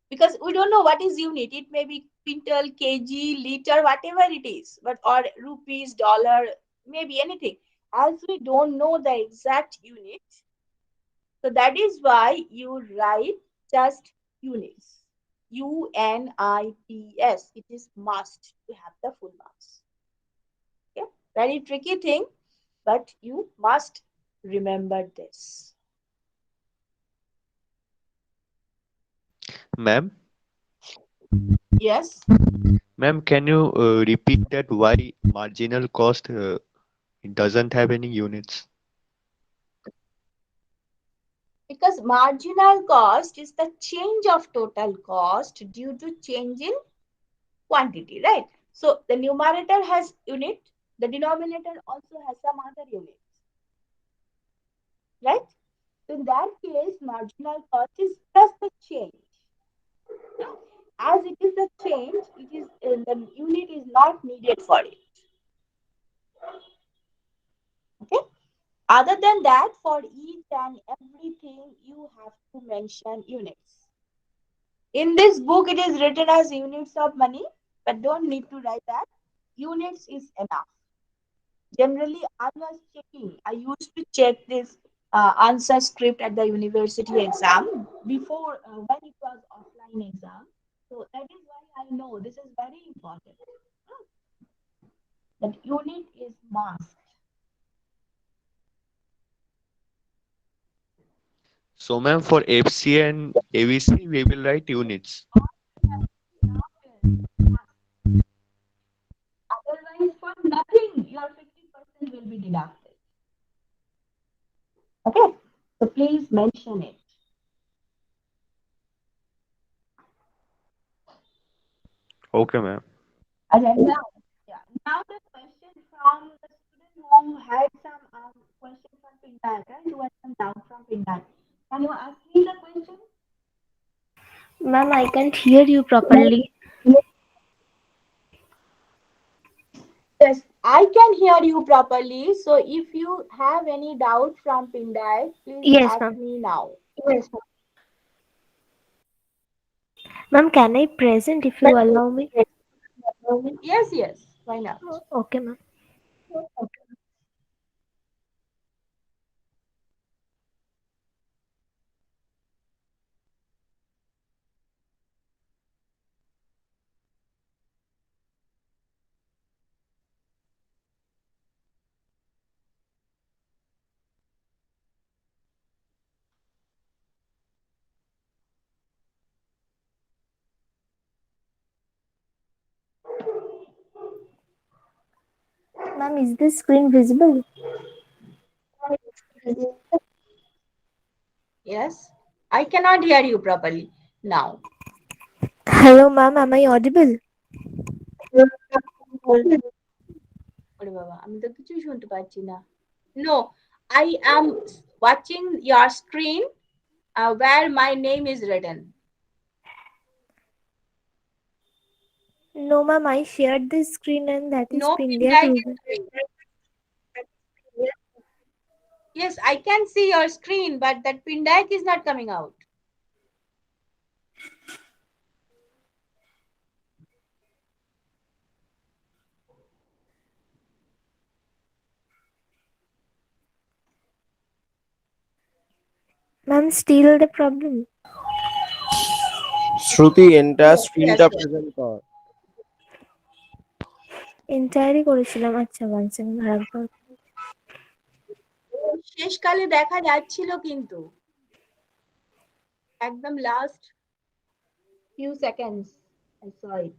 because we don't know what is unit. It may be quintal, kg, liter, whatever it is, but or rupees, dollar, maybe anything. As we don't know the exact unit, so that is why you write just units. UNITS. It is must to have the full marks. Okay? Very tricky thing, but you must remember this. Ma'am, Yes. ma'am, can you repeat that why marginal cost it doesn't have any units? Because marginal cost is the change of total cost due to change in quantity, right? So the numerator has unit, the denominator also has some other units. right? So in that case, marginal cost is just the change. No? As it is the change, it is the unit is not needed for it. Okay. Other than that, for each and everything, you have to mention units. In this book, it is written as units of money, but don't need to write that. Units is enough. Generally, I was checking. I used to check this answer script at the university exam before when it was offline exam. So that is why I know this is very important. That unit is must. So, ma'am, for FC and AVC, we will write units. Otherwise, for nothing, your 50% will be deducted. Okay, so please mention it. Okay, ma'am. And then now, yeah, now the question from the student who had some question from Pindar, right? Who had some doubt from Pindar. Can you ask me the question? Ma'am, I can't hear you properly. Yes, I can hear you properly. So if you have any doubt from Pindar, please Yes, ask ma'am. me now. Yes. Ma'am, can I present if you allow me? Yes, yes. Why not? Okay, ma'am. Ma'am, is this screen visible? Yes, I cannot hear you properly now. Hello, ma'am. Am I audible? ওরে বাবা, আমি তো কিছুই শুনতে পাচ্ছি না। No, I am watching your screen where my name is written. No, ma'am. I shared this screen and that is No Pindia feedback is Ruben. coming. Yes, I can see your screen, but that pin deck is not coming out. Ma'am, still the problem. Shruti, entire screen Yes, টা yes. present কর। এন্টায়ারই করেছিলাম। আচ্ছা, one second, আরেকবার। শেষকালে দেখা যাচ্ছিল কিন্তু একদম last few seconds I saw it.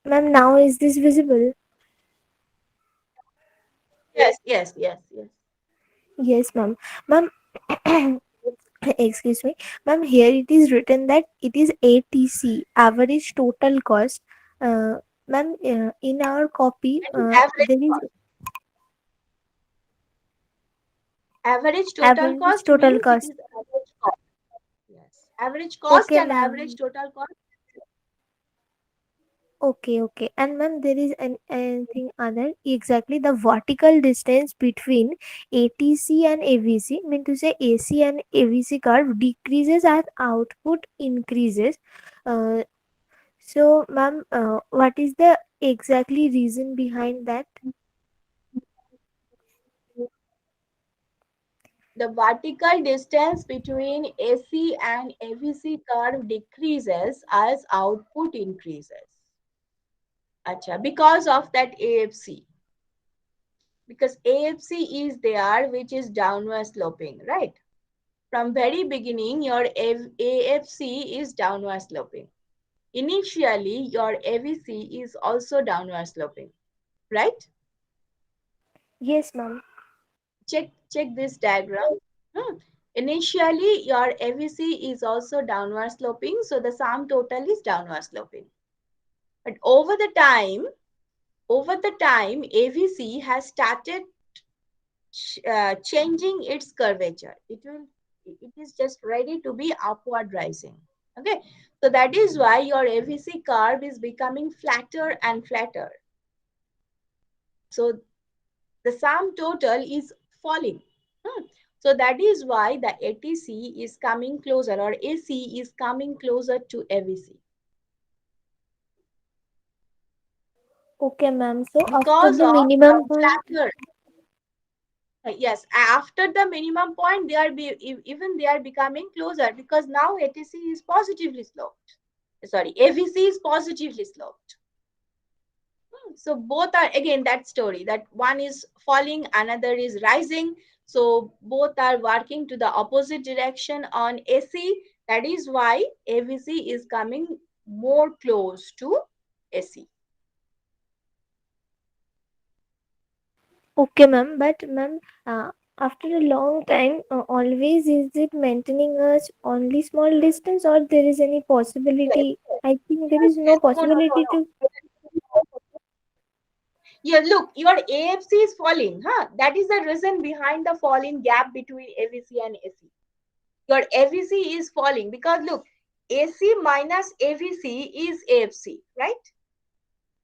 Ma'am, now is this visible? Yes, yes, yes, yes. Yes, ma'am. Ma'am, excuse me. Ma'am, here it is written that it is ATC, average total cost. Ma'am, in our copy, Average there is average total average cost total means it cost. is average cost. Yes, average cost Okay, and average ma'am. total cost. Okay, okay. And ma'am, there is anything other. Exactly the vertical distance between ATC and AVC, mean to say AC and AVC curve decreases as output increases. Uh, so, ma'am, what is the exactly reason behind that? The vertical distance between AC and AVC curve decreases as output increases. Acha, because of that AFC. Because AFC is there, which is downward sloping, right? From very beginning, your AFC is downward sloping. Initially, your AVC is also downward sloping, right? Yes, ma'am. Check this diagram. Initially, your AVC is also downward sloping, so the sum total is downward sloping. But over the time, over the time, AVC has started changing its curvature. It is just ready to be upward rising. Okay, so that is why your AVC curve is becoming flatter and flatter. So the sum total is falling. So that is why the ATC is coming closer, or AC is coming closer to AVC. Okay, ma'am. So after Because the of minimum point, flatter. Yes, after the minimum point, even they are becoming closer, because now ATC is positively sloped. Sorry, AVC is positively sloped. So both are, again, that story, that one is falling, another is rising. So both are working to the opposite direction on AC. That is why AVC is coming more close to AC. okay, ma'am. But ma'am, after a long time, always is it maintaining us only small distance, or there is any possibility? I think there is no No, no, possibility no, to. no. Yeah, look, your AFC is falling, huh? That is the reason behind the falling gap between AVC and AC. Your AVC is falling because look, AC minus AVC is AFC, right?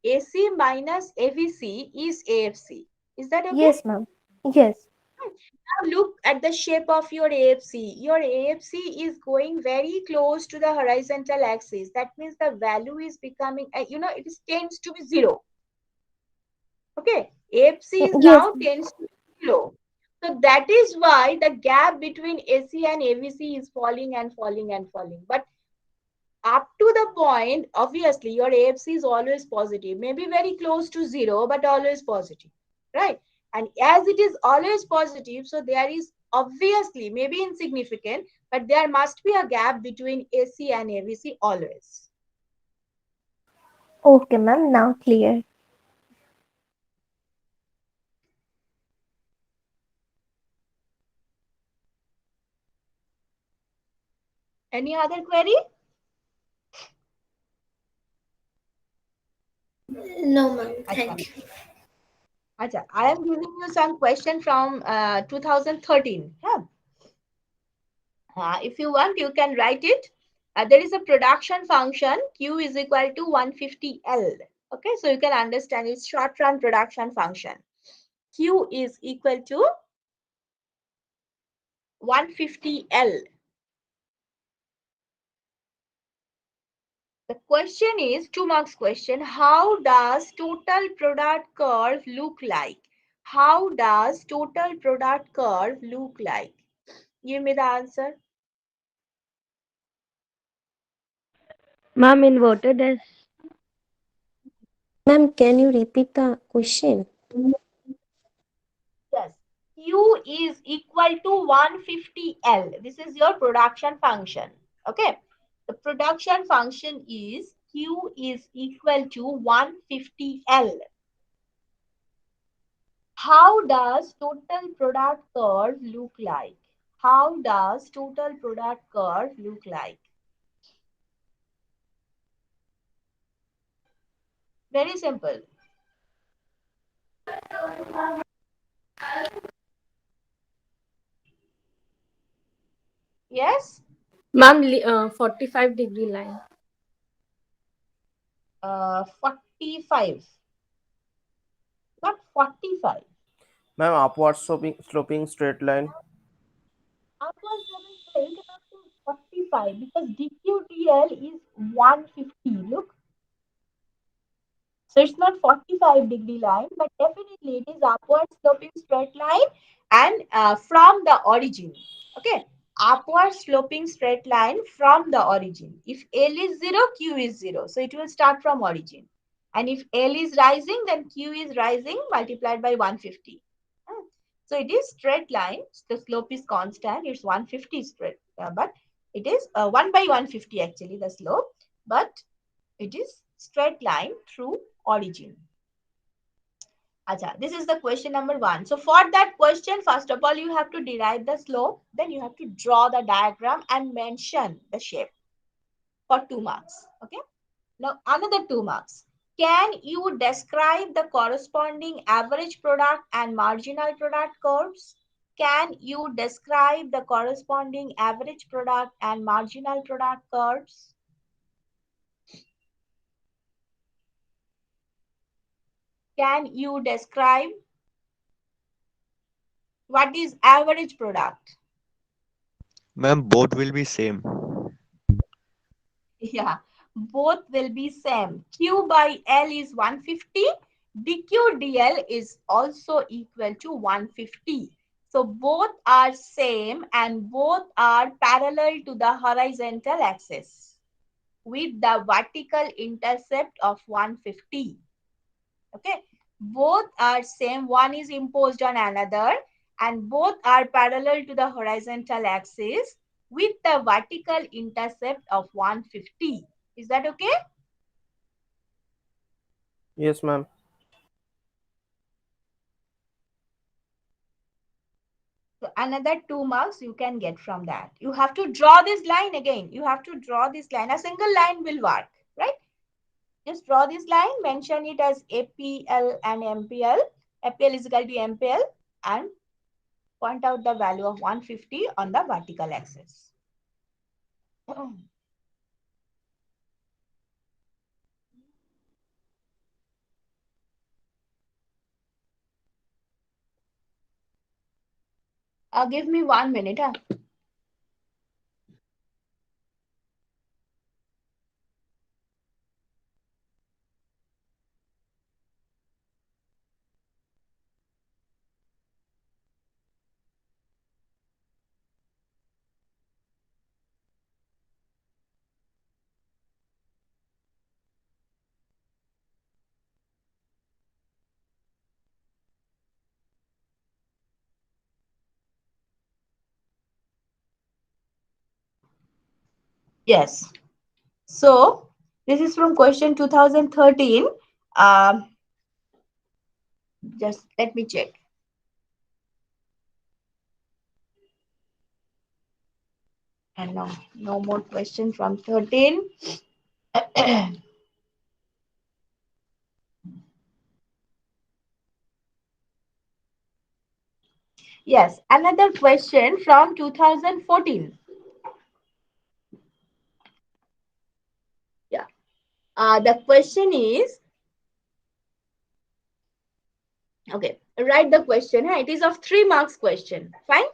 AC minus AVC is AFC. Is that okay? Yes, ma'am. Yes. Now look at the shape of your AFC. Your AFC is going very close to the horizontal axis. That means the value is becoming, it tends to be 0. Okay, AFC is Yes. now tends to 0. So that is why the gap between AC and AVC is falling and falling and falling. But up to the point, obviously, your AFC is always positive, maybe very close to 0, but always positive, right? And as it is always positive, so there is obviously, maybe insignificant, but there must be a gap between AC and AVC always. Okay, ma'am. Now clear. Any other query? No, ma'am. Thank you. Acha, I am giving you some question from 2013. Yeah? If you want, you can write it. There is a production function, Q is equal to 150L. Okay, so you can understand it's short-run production function. Q is equal to 150L. The question is, 2 marks question, how does total product curve look like? How does total product curve look like? Give me the answer. Ma'am, inverted as. Ma'am, can you repeat the question? Yes, Q is equal to 150L. This is your production function. Okay, the production function is Q is equal to 150L. How does total product curve look like? How does total product curve look like? Very simple. Yes? Ma'am, 45-degree line. 45. Not 45. Ma'am, upward sloping straight line. Upward sloping straight, you cannot say 45 because DQTL is 150. Look. So it's not 45-degree line, but definitely it is upward sloping straight line and from the origin. Okay. Upward sloping straight line from the origin. If L is 0, Q is 0. So it will start from origin. And if L is rising, then Q is rising multiplied by 150. So it is straight line. The slope is constant. It's 150 straight, but it is 1 by 150 actually the slope, but it is straight line through origin. Acha, this is the question number 1. So for that question, first of all, you have to derive the slope. Then you have to draw the diagram and mention the shape for 2 marks. Okay. Now another 2 marks. Can you describe the corresponding average product and marginal product curves? Can you describe the corresponding average product and marginal product curves? Can you describe what is average product? Ma'am, both will be same. Yeah, both will be same. Q by L is 150. dq dl is also equal to 150. So both are same and both are parallel to the horizontal axis with the vertical intercept of 150. Okay, both are same. One is imposed on another and both are parallel to the horizontal axis with the vertical intercept of 150. Is that okay? Yes, ma'am. So another 2 marks you can get from that. You have to draw this line again. You have to draw this line. A single line will work, right? Just draw this line, mention it as APL and MPL. APL is equal to MPL and point out the value of 150 on the vertical axis. Give me 1 minute. Huh? Yes. So this is from question 2013. Just let me check. And no more question from 13. Yes, another question from 2014. Yeah. The question is, okay, write the question. It is of 3 marks question. Fine.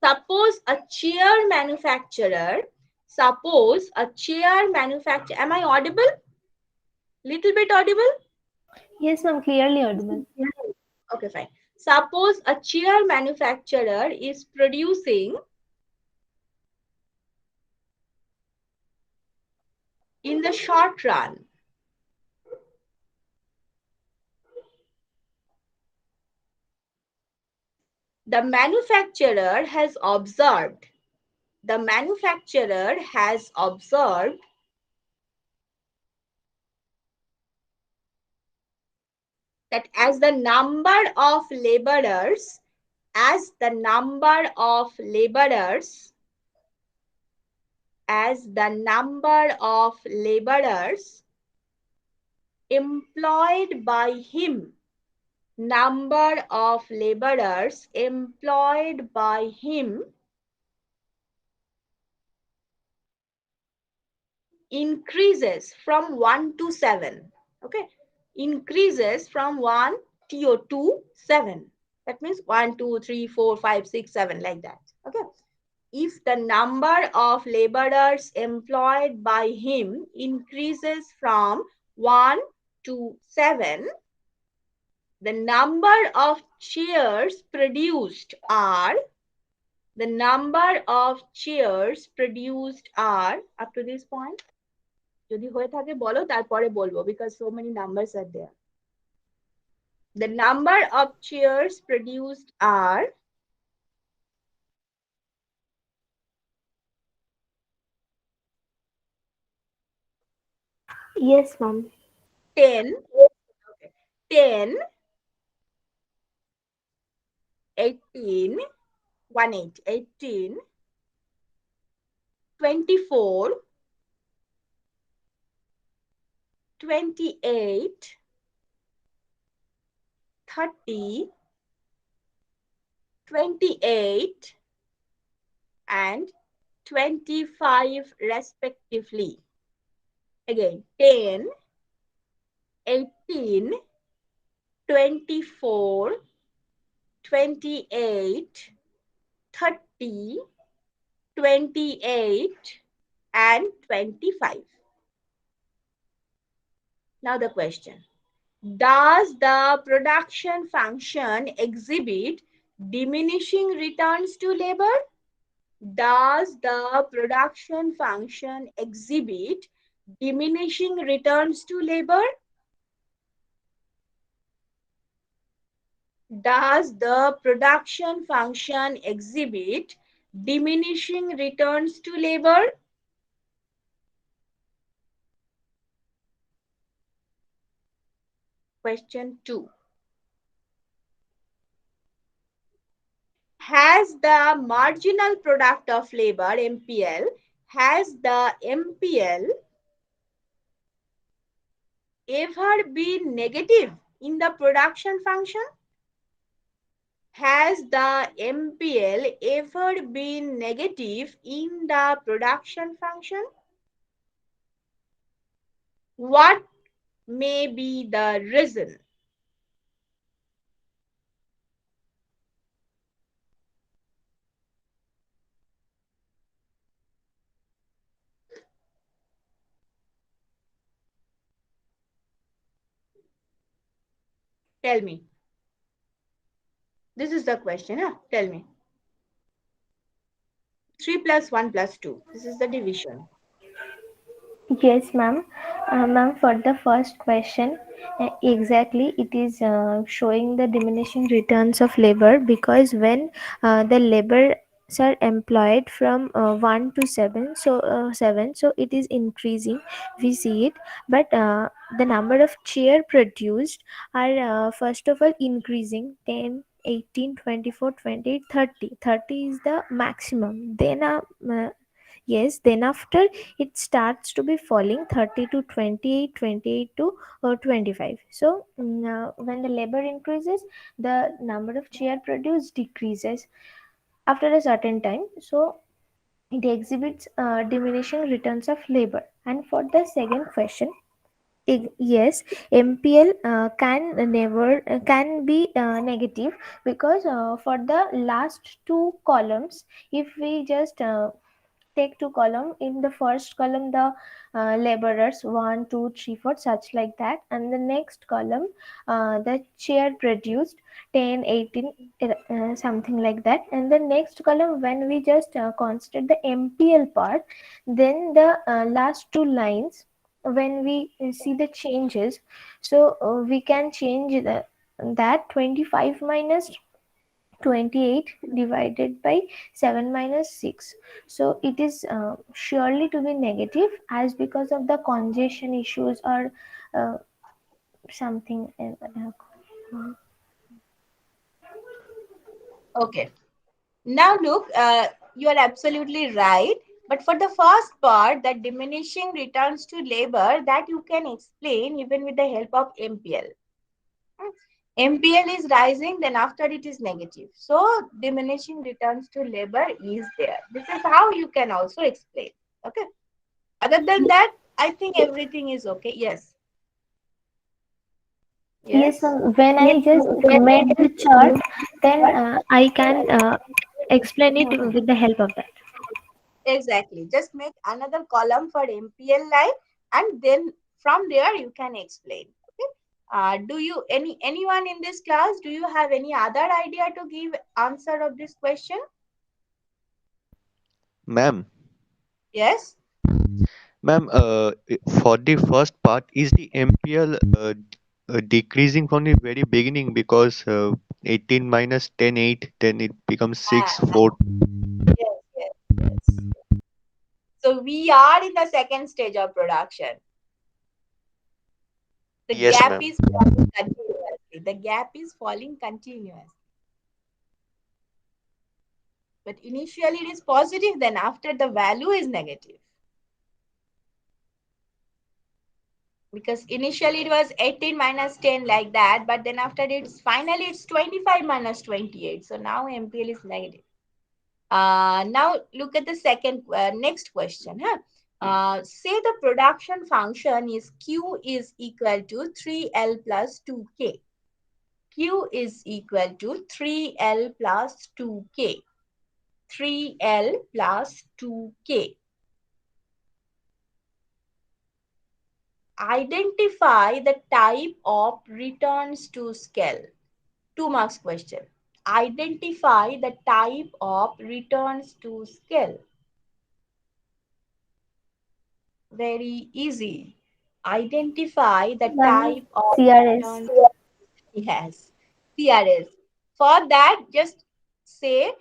Suppose a chair manufacturer, am I audible? Little bit audible? Yes, ma'am, clearly audible. Okay, fine. Suppose a chair manufacturer is producing in the short run. The manufacturer has observed that as the number of laborers employed by him increases from 1 to 7. Okay, increases from 1 to 7. That means 1, 2, 3, 4, 5, 6, 7, like that. Okay, if the number of laborers employed by him increases from 1 to 7, the number of chairs produced are up to this point. যদি হয়ে থাকে বলো, তারপরে বলবো, because so many numbers are there. The number of chairs produced are Yes, ma'am. 10, 18, 24, 28, 30, 28, and 25 respectively. Again, 10, 18, 24, 28, 30, 28, and 25. Now the question. Does the production function exhibit diminishing returns to labor? Does the production function exhibit diminishing returns to labor? Does the production function exhibit diminishing returns to labor? Question 2. Has the marginal product of labor, MPL, has the MPL ever been negative in the production function? Has the MPL ever been negative in the production function? What may be the reason? Tell me. This is the question, huh? Tell me. 3 plus 1 plus 2. This is the division. Yes, ma'am. Ma'am, for the first question, exactly, it is showing the diminishing returns of labor because when the laborers are employed from 1 to 7, so 7, so it is increasing. We see it, but the number of chair produced are first of all increasing 10, 18, 24, 28, 30. 30 is the maximum. Then yes, then after it starts to be falling 30 to 28, 28 to 25. So when the labor increases, the number of chair produced decreases after a certain time. So it exhibits diminishing returns of labor. And for the second question, yes, MPL can be negative because for the last two columns, if we just take two column, in the first column the laborers 1 2 3 4 such like that, and the next column the chair produced 10 18 something like that, and the next column when we just consider the MPL part, then the last two lines when we see the changes, so we can change that 25 minus 28 divided by 7 minus 6, so it is surely to be negative as because of the congestion issues or something Okay. Now look, you are absolutely right. But for the first part, that diminishing returns to labor, that you can explain even with the help of MPL. MPL is rising, then after it is negative. So diminishing returns to labor is there. This is how you can also explain. Okay. Other than that, I think everything is okay. Yes. yes, when I just made the chart, then I can explain it with the help of that. Exactly. Just make another column for MPL line, and then from there you can explain. Okay. Do you anyone in this class? Do you have any other idea to give answer of this question? Ma'am, Yes. ma'am, for the first part, is the MPL decreasing from the very beginning because 18 minus 10, 8, then it becomes 6, 4. Yes, yes, yes. So we are in the second stage of production. The Yes, gap ma'am. is falling continuously. The gap is falling continuously. But initially it is positive, then after the value is negative. because initially it was 18 minus 10 like that, but then after it's finally it's 25 minus 28. So now MPL is negative. Now look at the next question. Say the production function is Q is equal to 3L plus 2K. Q is equal to 3L plus 2K. 3L plus 2K. Identify the type of returns to scale. 2 marks question. Identify the type of returns to scale. Very easy. Identify the Ma'am, type of CRS. returns. Yes, CRS. For that, just say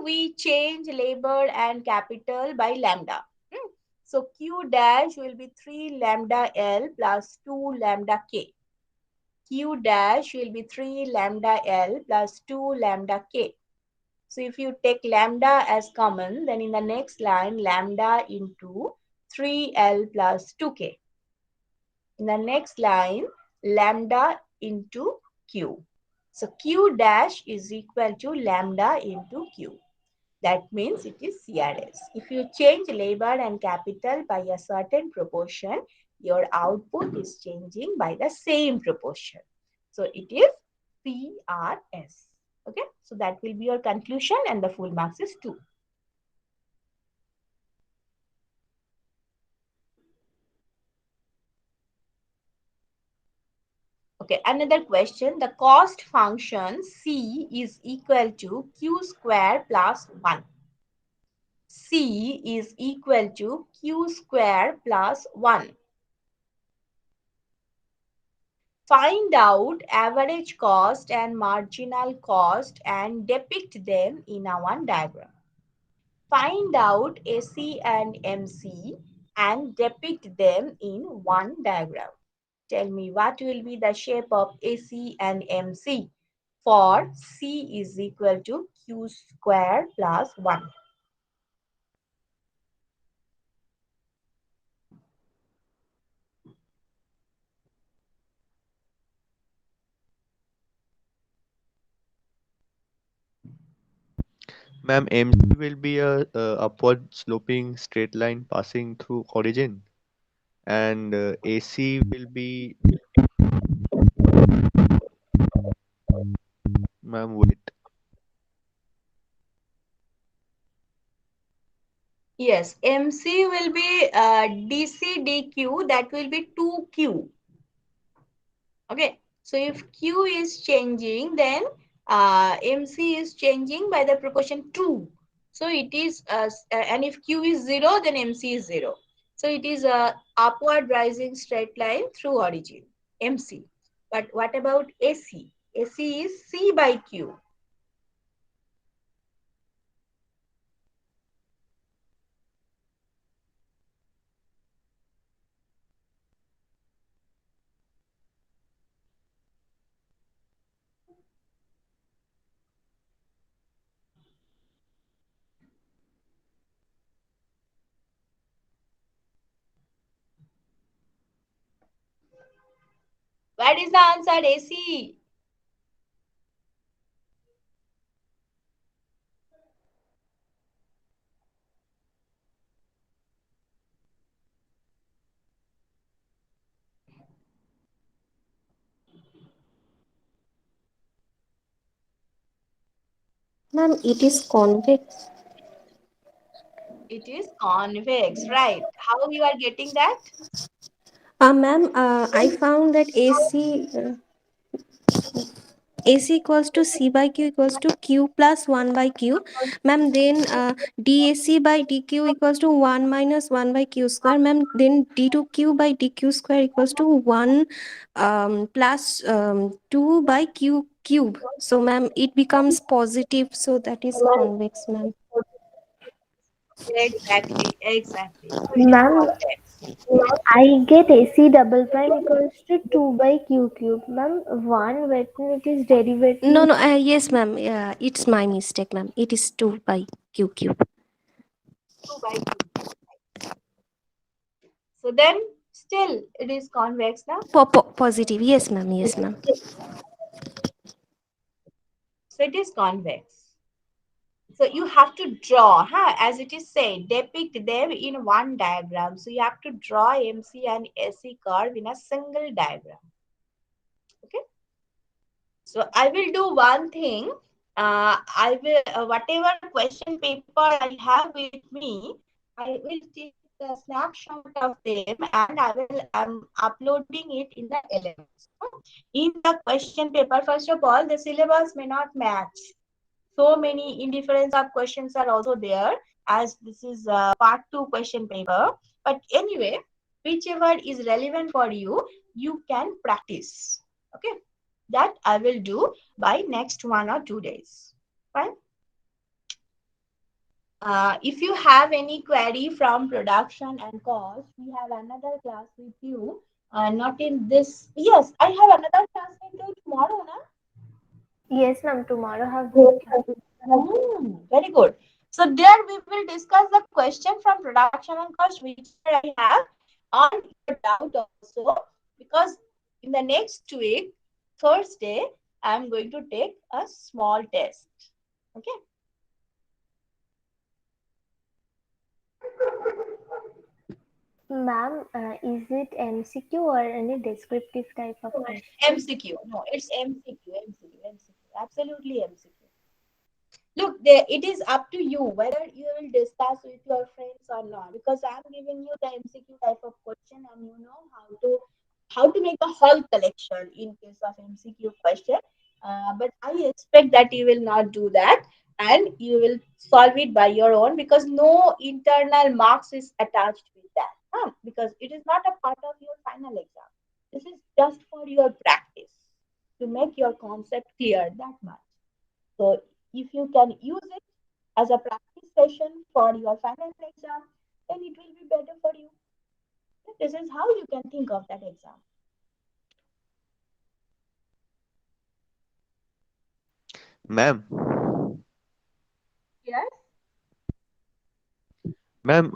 we change labor and capital by lambda. So Q dash will be 3 lambda L plus 2 lambda K. Q dash will be 3 lambda L plus 2 lambda K. So if you take lambda as common, then in the next line, lambda into 3L plus 2K. In the next line, lambda into Q. So Q dash is equal to lambda into Q. That means it is CRS. If you change labor and capital by a certain proportion, your output is changing by the same proportion. So it is CRS. Okay, so that will be your conclusion and the full marks is 2. Okay, another question. The cost function C is equal to Q square plus 1. C is equal to Q square plus 1. Find out average cost and marginal cost and depict them in a one diagram. Find out AC and MC and depict them in one diagram. Tell me what will be the shape of AC and MC for C is equal to Q square plus 1. Ma'am, MC will be a upward sloping straight line passing through origin, and AC will be, ma'am, wait. Yes, MC will be DC DQ, that will be 2Q. Okay, so if Q is changing, then MC is changing by the proportion 2. So it is, and if Q is 0, then MC is 0. So it is a upward rising straight line through origin, MC. But what about AC? AC is C by Q. What is the answer, AC? Ma'am, it is convex. It is convex, right? How you are getting that? Ma'am, I found that AC equals to C by Q equals to Q plus 1 by Q. Ma'am, then DAC by DQ equals to 1 minus 1 by Q square. Ma'am, then D2Q by DQ square equals to 1 plus 2 by Q cube. So, ma'am, it becomes positive. So, that is convex, ma'am. Exactly, exactly. So it is Ma'am, convex. I get AC double prime equals to 2 by Q cube. Ma'am, one when it is No, derivative. no, yes, ma'am. It's my mistake, ma'am. It is 2 by Q cube. 2 by Q. So then still it is convex now. Positive. Yes, ma'am. Yes, ma'am. So it is convex. So you have to draw, as it is said, depict them in one diagram. So you have to draw MC and SE curve in a single diagram. Okay. So I will do one thing. I will whatever question paper I have with me, I will take the snapshot of them and I will uploading it in the LMS. In the question paper, first of all, the syllabus may not match. So many indifference of questions are also there, as this is part 2 question paper. But anyway, whichever is relevant for you, you can practice. Okay, that I will do by next 1 or 2 days. Fine. If you have any query from production and cost, we have another class with you. Not in this. Yes, I have another class with you tomorrow, na? Yes, ma'am. Tomorrow have one class. Very good. So there we will discuss the question from production and cost, which I have on your doubt also, because in the next week, Thursday, I am going to take a small test. Okay. Ma'am, is it MCQ or any descriptive type of question? MCQ. No, it's MCQ. Absolutely MCQ. Look, it is up to you whether you will discuss with your friends or not, because I'm giving you the MCQ type of question and you know how to make a whole collection in case of MCQ question. But I expect that you will not do that and you will solve it by your own, because no internal marks is attached with that. Because it is not a part of your final exam. This is just for your practice to make your concept clear, that much. So if you can use it as a practice session for your final exam, then it will be better for you. This is how you can think of that exam. Ma'am, Yes. ma'am,